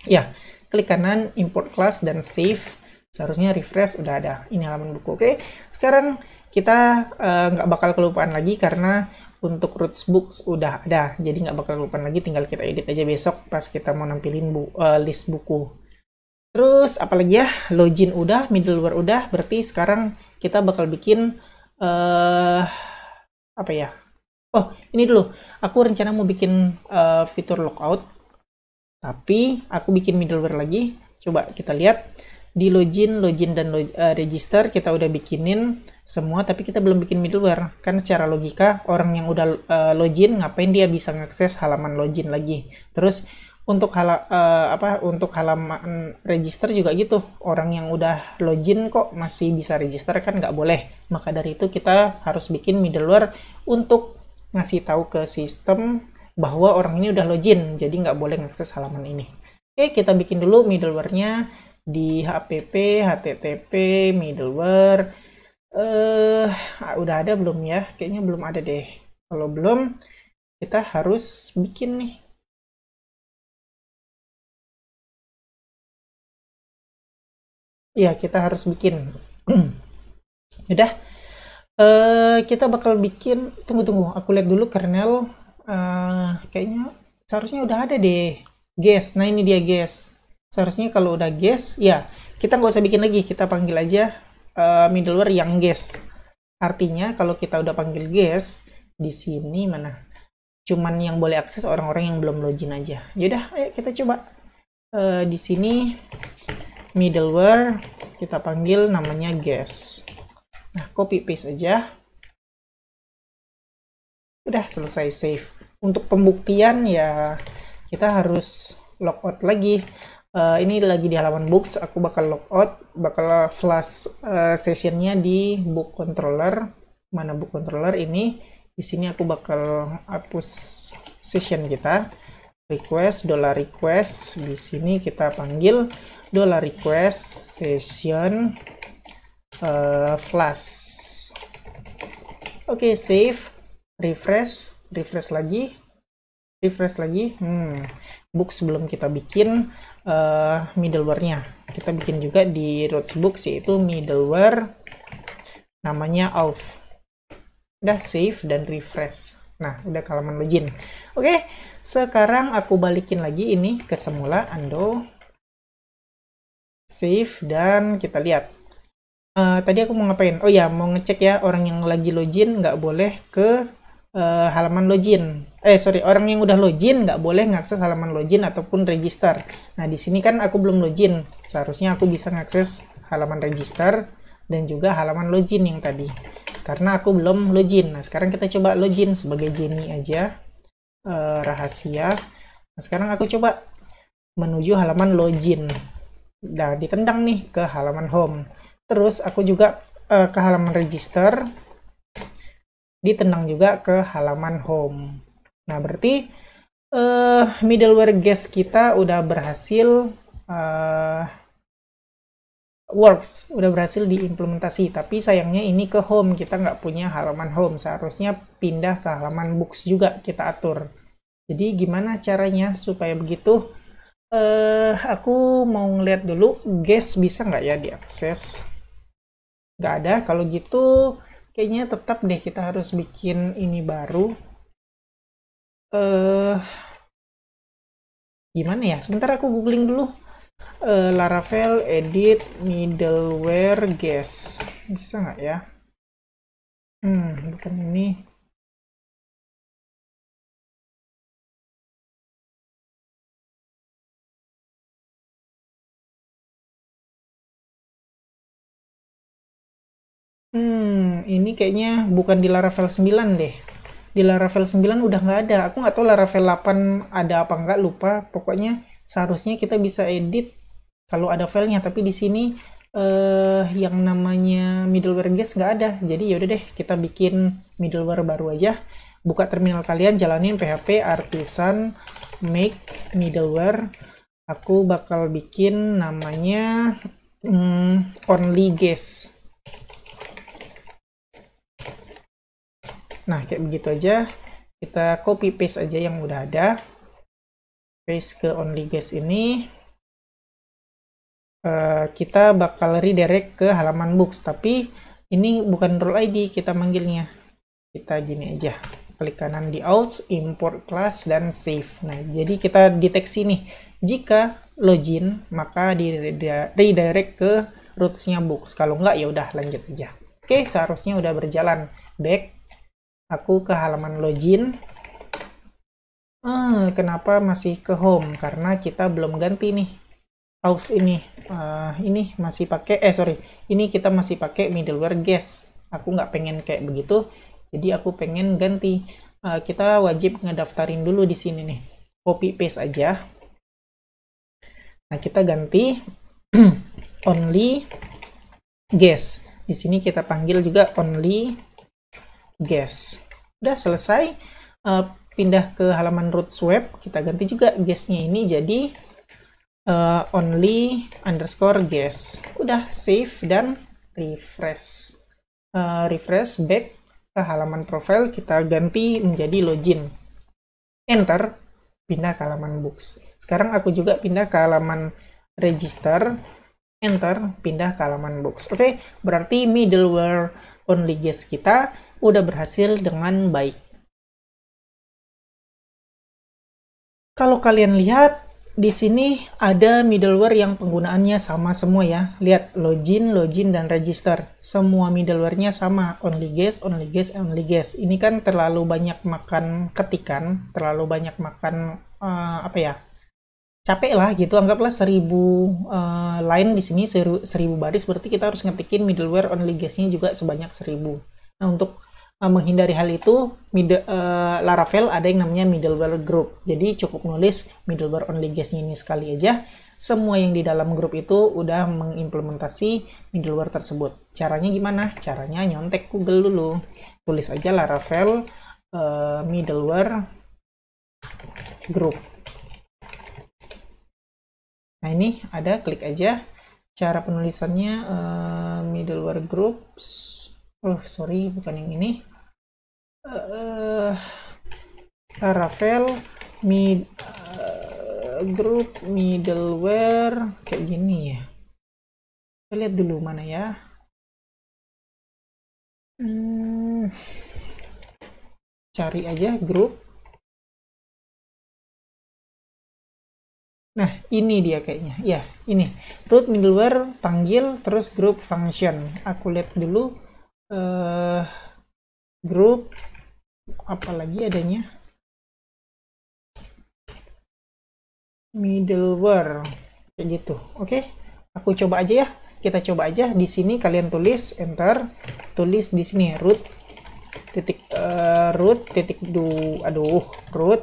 Ya, klik kanan, import class dan save. Seharusnya refresh udah ada. Ini halaman buku. Oke, sekarang kita nggak bakal kelupaan lagi karena untuk roots books udah ada. Jadi nggak bakal kelupaan lagi, tinggal kita edit aja besok pas kita mau nampilin list buku. Terus apalagi ya, login udah, middleware udah, berarti sekarang kita bakal bikin eh apa ya? Oh, ini dulu. Aku rencana mau bikin fitur logout, tapi aku bikin middleware lagi. Coba kita lihat di login, dan register kita udah bikinin semua, tapi kita belum bikin middleware. Kan secara logika orang yang udah login ngapain dia bisa ngakses halaman login lagi. Terus untuk untuk halaman register juga gitu. Orang yang udah login kok masih bisa register, kan nggak boleh. Maka dari itu kita harus bikin middleware untuk ngasih tahu ke sistem bahwa orang ini udah login, jadi nggak boleh ngakses halaman ini. Oke, kita bikin dulu middleware-nya di http middleware. Udah ada belum ya? Kayaknya belum ada deh. Kalau belum, kita harus bikin nih. Iya, kita harus bikin. Udah. Kita bakal bikin, tunggu, aku lihat dulu kernel. Kayaknya seharusnya udah ada deh. Guess, nah ini dia guess. Seharusnya kalau udah guess, ya kita nggak usah bikin lagi, kita panggil aja middleware yang guess. Artinya kalau kita udah panggil guess, di sini mana? Cuman yang boleh akses orang-orang yang belum login aja. Yaudah, ayo kita coba. Di sini middleware kita panggil namanya guess. Nah, copy paste aja. Udah selesai save. Untuk pembuktian ya kita harus logout lagi. Ini lagi di halaman books, aku bakal logout, bakal flash sessionnya di book controller. Mana book controller ini? Di sini aku bakal hapus session kita. Request $request. Di sini kita panggil $request session flash. Oke, save, refresh lagi. Books belum kita bikin middleware-nya. Kita bikin juga di Roots Books, yaitu middleware namanya auth. Udah save dan refresh. Nah, udah ke halaman login. Oke, sekarang aku balikin lagi ini ke semula, undo, save, dan kita lihat. Tadi aku mau ngapain? Oh ya, mau ngecek ya, orang yang lagi login nggak boleh ke halaman login. Orang yang udah login nggak boleh ngakses halaman login ataupun register. Nah, di sini kan aku belum login. Seharusnya aku bisa ngakses halaman register dan juga halaman login yang tadi. Karena aku belum login. Nah, sekarang kita coba login sebagai Jenny aja. Rahasia. Nah, sekarang aku coba menuju halaman login. Nah, ditendang nih ke halaman home. Terus aku juga ke halaman register, ditendang juga ke halaman home. Nah, berarti middleware guest kita udah berhasil works, udah berhasil diimplementasi. Tapi sayangnya ini ke home, kita nggak punya halaman home. Seharusnya pindah ke halaman books juga kita atur. Jadi gimana caranya supaya begitu? Aku mau ngeliat dulu guest bisa nggak ya diakses. Nggak ada. Kalau gitu kayaknya tetap deh kita harus bikin ini baru. Gimana ya? Sebentar aku googling dulu. Laravel edit middleware guest. Bisa nggak ya? Bukan ini. Ini kayaknya bukan di Laravel 9 deh. Di Laravel 9 udah nggak ada. Aku nggak tahu Laravel 8 ada apa nggak, lupa. Pokoknya seharusnya kita bisa edit kalau ada filenya, tapi di sini yang namanya middleware guest nggak ada. Jadi yaudah deh, kita bikin middleware baru aja. Buka terminal kalian, jalanin php artisan make middleware. Aku bakal bikin namanya only guest. Nah, kayak begitu aja. Kita copy paste aja yang udah ada. Paste ke only guest ini. Kita bakal redirect ke halaman books. Tapi ini bukan role ID kita manggilnya. Kita gini aja. Klik kanan di auth, import class, dan save. Nah, jadi kita deteksi nih. Jika login, maka di redirect ke roots-nya books. Kalau enggak, ya udah lanjut aja. Oke, seharusnya udah berjalan. Back, aku ke halaman login. Kenapa masih ke home? Karena kita belum ganti nih. Auth ini. Ini masih pakai, ini kita masih pakai middleware guest. Aku nggak pengen kayak begitu, jadi aku pengen ganti. Kita wajib ngedaftarin dulu di sini nih. Copy paste aja. Nah, kita ganti only guest. Di sini kita panggil juga only guest. Udah selesai. Pindah ke halaman roots web, kita ganti juga guest-nya ini jadi only underscore guest. Udah save dan refresh. Refresh back ke halaman profile, kita ganti menjadi login. Enter, pindah ke halaman books. Sekarang aku juga pindah ke halaman register. Enter, pindah ke halaman books. Oke, berarti middleware only guest kita udah berhasil dengan baik. Kalau kalian lihat, di sini ada middleware yang penggunaannya sama semua ya. Lihat, login, login, dan register. Semua middleware-nya sama. Only guest, only guest, only guest. Ini kan terlalu banyak makan ketikan, terlalu banyak makan, capek lah gitu. Anggaplah 1000 line di sini, 1000 baris, berarti kita harus ngetikin middleware only guest-nya juga sebanyak 1000. Nah, untuk menghindari hal itu, Laravel ada yang namanya middleware group. Jadi cukup nulis middleware only guest ini sekali aja. Semua yang di dalam grup itu udah mengimplementasi middleware tersebut. Caranya gimana? Caranya nyontek Google dulu. Tulis aja Laravel middleware group. Nah, ini ada, klik aja. Cara penulisannya middleware groups. Sorry, bukan yang ini. Laravel group middleware kayak gini ya. Kita lihat dulu mana ya. Cari aja grup. Nah, ini dia kayaknya. Ya, ini. Root middleware panggil terus group function. Aku lihat dulu. Grup apalagi adanya, middleware kayak gitu. Oke, aku coba aja ya, kita coba aja. Di sini kalian tulis, enter, tulis di sini root titik root titik root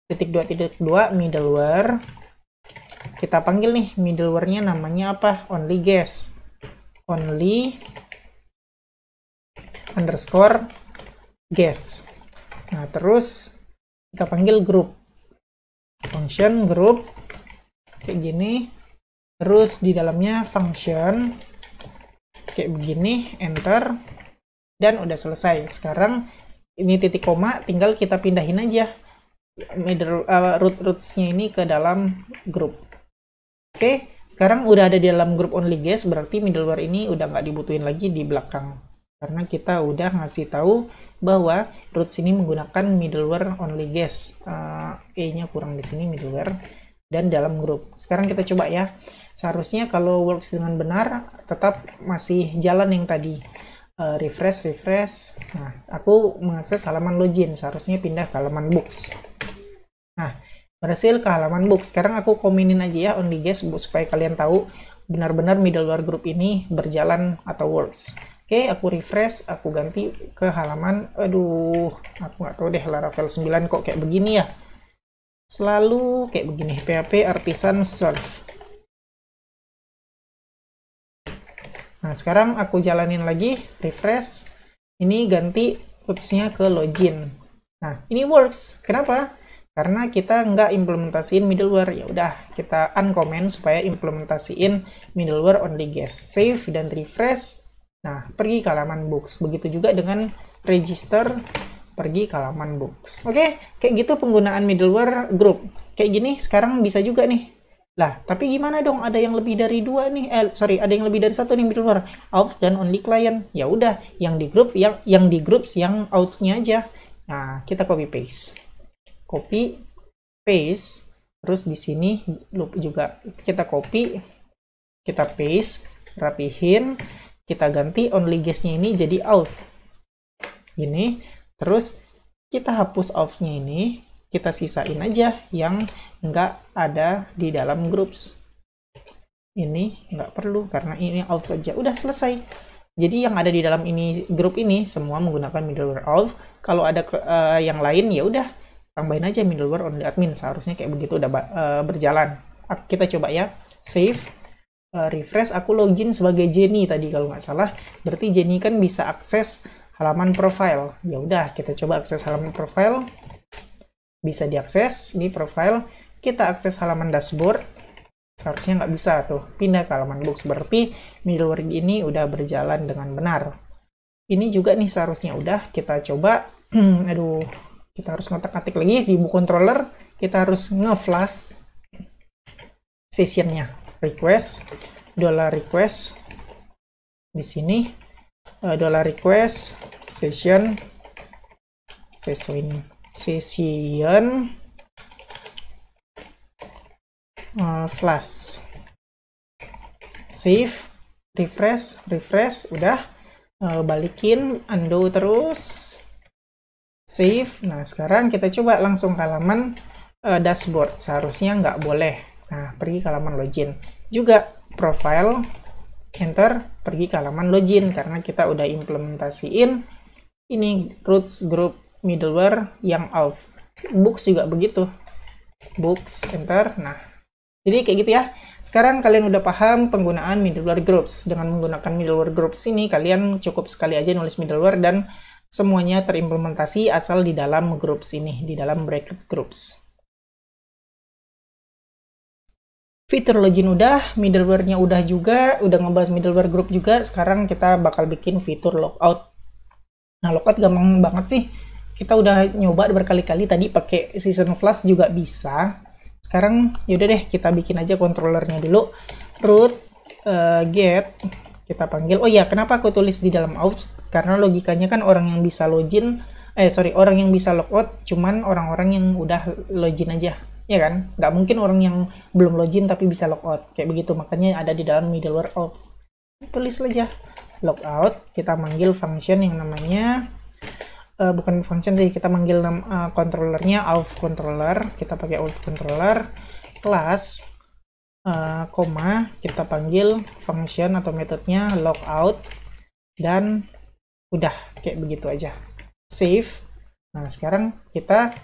titik 2.2 middleware. Kita panggil nih middleware-nya, namanya apa? Only guest, only underscore guest. Nah, terus kita panggil group function group kayak gini, terus di dalamnya function kayak begini, enter, dan udah selesai. Sekarang ini titik koma, tinggal kita pindahin aja roots-nya ini ke dalam grup. Oke, sekarang udah ada di dalam grup only guest, berarti middleware ini udah nggak dibutuhin lagi di belakang. Karena kita udah ngasih tahu bahwa roots ini menggunakan middleware only guest. E-nya kurang di sini, middleware, dan dalam grup. Sekarang kita coba ya. Seharusnya kalau works dengan benar, tetap masih jalan yang tadi. Refresh. Nah, aku mengakses halaman login. Seharusnya pindah ke halaman books. Nah, berhasil ke halaman books. Sekarang aku kominin aja ya only guest supaya kalian tahu benar-benar middleware group ini berjalan atau works. Oke, aku refresh, aku ganti ke halaman, aku nggak tahu deh, Laravel 9 kok kayak begini ya. Selalu kayak begini, PHP Artisan Serve. Nah, sekarang aku jalanin lagi, refresh, ini ganti roots-nya ke login. Nah, ini works. Kenapa? Karena kita nggak implementasiin middleware. Ya udah, kita uncomment supaya implementasiin middleware only guest. Save dan refresh. Nah, pergi ke halaman books. Begitu juga dengan register, pergi ke halaman books. Oke, kayak gitu penggunaan middleware group. Kayak gini sekarang bisa juga nih. Lah, tapi gimana dong? Ada yang lebih dari dua nih. Ada yang lebih dari satu nih middleware. Auth dan only client. Ya udah, yang di grup yang di groups yang auth-nya aja. Nah, kita copy paste. Copy paste. Terus di sini loop juga kita copy, kita paste, rapihin. kita ganti only guest-nya ini jadi auth. Gini, terus kita hapus auth-nya ini, kita sisain aja yang nggak ada di dalam groups. Ini nggak perlu, karena ini auth aja. Udah selesai. Jadi yang ada di dalam ini grup ini semua menggunakan middleware auth. Kalau ada yang lain ya udah tambahin aja middleware on the admin. Seharusnya kayak begitu udah berjalan. Kita coba ya, save. Refresh, aku login sebagai Jenny tadi kalau nggak salah, berarti Jenny kan bisa akses halaman profile. Ya udah, kita coba akses halaman profile, bisa diakses di profile. Kita akses halaman dashboard, seharusnya nggak bisa tuh, pindah ke halaman books, berarti middleware ini udah berjalan dengan benar. Ini juga nih seharusnya udah, kita coba. Aduh, kita harus ngotak-ngatik lagi di book controller, kita harus nge-flash sessionnya. Request $request di sini $request session flash, save, refresh, udah. Balikin, undo terus, save. Nah sekarang kita coba langsung ke halaman dashboard, seharusnya nggak boleh. Nah, pergi ke halaman login. Juga profile, enter, pergi ke halaman login karena kita udah implementasiin ini roots group middleware yang auth. Books juga begitu. Books, enter. Nah, jadi kayak gitu ya. Sekarang kalian udah paham penggunaan middleware groups. Dengan menggunakan middleware groups ini, kalian cukup sekali aja nulis middleware dan semuanya terimplementasi asal di dalam groups ini, di dalam bracket groups. Fitur login udah, middleware-nya udah juga, udah ngebahas middleware group juga. Sekarang kita bakal bikin fitur logout. Nah, logout gampang banget sih. Kita udah nyoba berkali-kali tadi pakai season flash juga bisa. Sekarang yaudah deh, kita bikin aja controllernya dulu. Root get, kita panggil. Oh ya, kenapa aku tulis di dalam out? Karena logikanya kan orang yang bisa login, orang yang bisa logout cuman orang-orang yang udah login aja. Ya kan, nggak mungkin orang yang belum login tapi bisa logout kayak begitu, makanya ada di dalam middleware auth. Tulis aja logout, kita manggil function yang namanya bukan function sih, kita manggil controllernya auth controller. Kita pakai auth controller class koma, kita panggil function atau metodenya logout, dan udah kayak begitu aja, save. Nah sekarang kita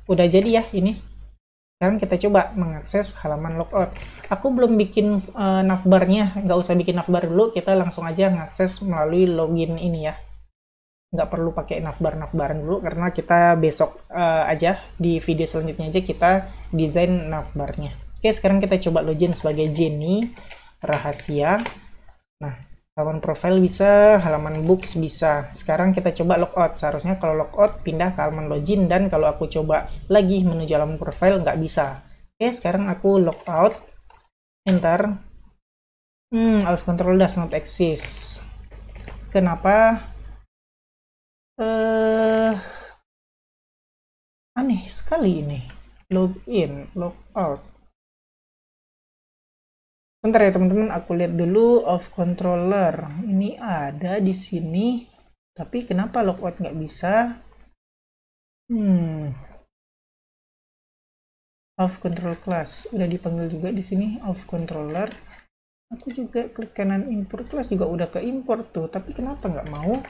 udah jadi ya ini. Sekarang kita coba mengakses halaman logout. Aku belum bikin navbarnya, nggak usah bikin navbar dulu, kita langsung aja mengakses melalui login ini ya. Nggak perlu pakai navbaran dulu karena kita besok aja di video selanjutnya aja kita desain navbarnya. Oke, sekarang kita coba login sebagai Jenny rahasia. Nah, halaman profile bisa, halaman books bisa. Sekarang kita coba logout. Seharusnya kalau logout pindah ke halaman login, dan kalau aku coba lagi menuju halaman profile nggak bisa. Oke, sekarang aku logout, enter. Auth control does not exist. Kenapa? Aneh sekali ini. Login, logout. Bentar ya teman-teman, aku lihat dulu auth controller. Ini ada di sini, tapi kenapa logout nggak bisa? Auth control class udah dipanggil juga di sini auth controller. Aku juga klik kanan import class juga udah ke import tuh, tapi kenapa nggak mau?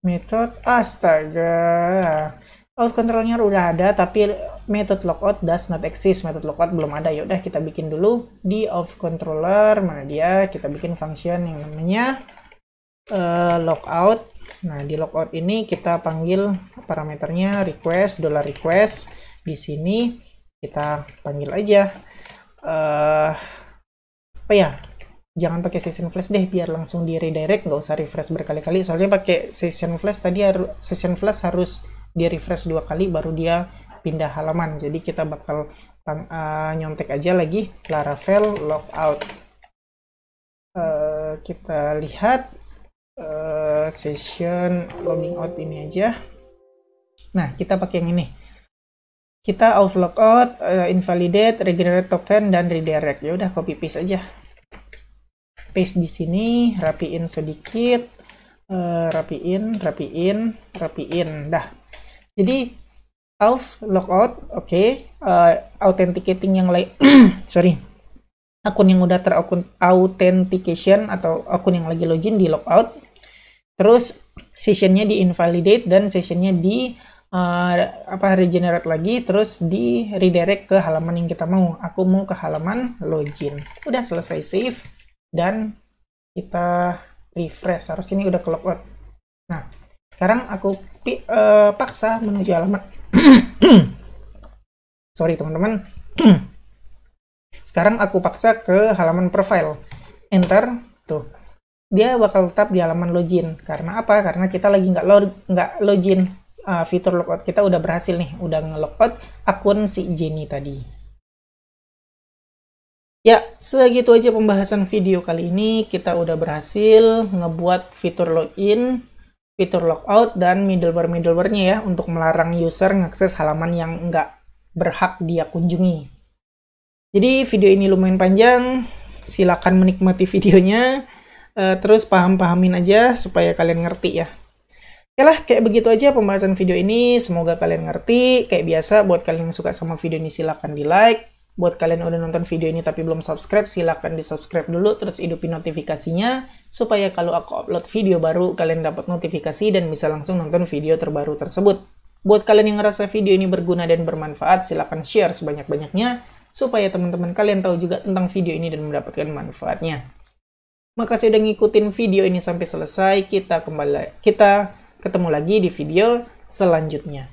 Method, astaga. Auth controlnya udah ada, tapi method logout does not exist. Method logout belum ada. Yaudah kita bikin dulu di auth controller. Mana dia? Kita bikin function yang namanya logout. Nah di logout ini kita panggil parameternya request $request. Di sini kita panggil aja apa ya? Jangan pakai session flash deh, biar langsung di redirect, nggak usah refresh berkali-kali. Soalnya pakai session flash tadi session flash harus di refresh 2 kali baru dia pindah halaman. Jadi kita bakal nyontek aja lagi Laravel logout. Kita lihat session logging out ini aja. Nah kita pakai yang ini. Kita off logout, invalidate, regenerate token, dan redirect. Ya udah copy paste aja. Paste di sini, rapiin sedikit, rapiin. Dah. Jadi off logout, oke. Authenticating yang lain, sorry. Akun yang udah terauthentication atau akun yang lagi login di logout. Terus sessionnya di invalidate dan sessionnya di regenerate lagi, terus di redirect ke halaman yang kita mau. Aku mau ke halaman login. Udah selesai save dan kita refresh. Harus ini udah ke logout. Nah, sekarang aku paksa menuju halaman. Sorry teman-teman. Sekarang aku paksa ke halaman profile. Enter, tuh. Dia bakal tetap di halaman login. Karena apa? Karena kita lagi nggak login. Fitur logout kita udah berhasil nih, udah nge-logout akun si Jenny tadi. Ya, segitu aja pembahasan video kali ini. Kita udah berhasil ngebuat fitur login, fitur logout, dan middleware-middleware-nya ya, untuk melarang user ngakses halaman yang nggak berhak dia kunjungi. Jadi video ini lumayan panjang, silakan menikmati videonya, terus paham-pahamin aja supaya kalian ngerti ya. Oke lah, kayak begitu aja pembahasan video ini. Semoga kalian ngerti. Kayak biasa, buat kalian yang suka sama video ini silahkan di like. Buat kalian yang udah nonton video ini tapi belum subscribe, silahkan di subscribe dulu, terus hidupin notifikasinya, supaya kalau aku upload video baru, kalian dapat notifikasi dan bisa langsung nonton video terbaru tersebut. Buat kalian yang ngerasa video ini berguna dan bermanfaat, silahkan share sebanyak-banyaknya, supaya teman-teman kalian tahu juga tentang video ini dan mendapatkan manfaatnya. Makasih udah ngikutin video ini sampai selesai. Kita ketemu lagi di video selanjutnya.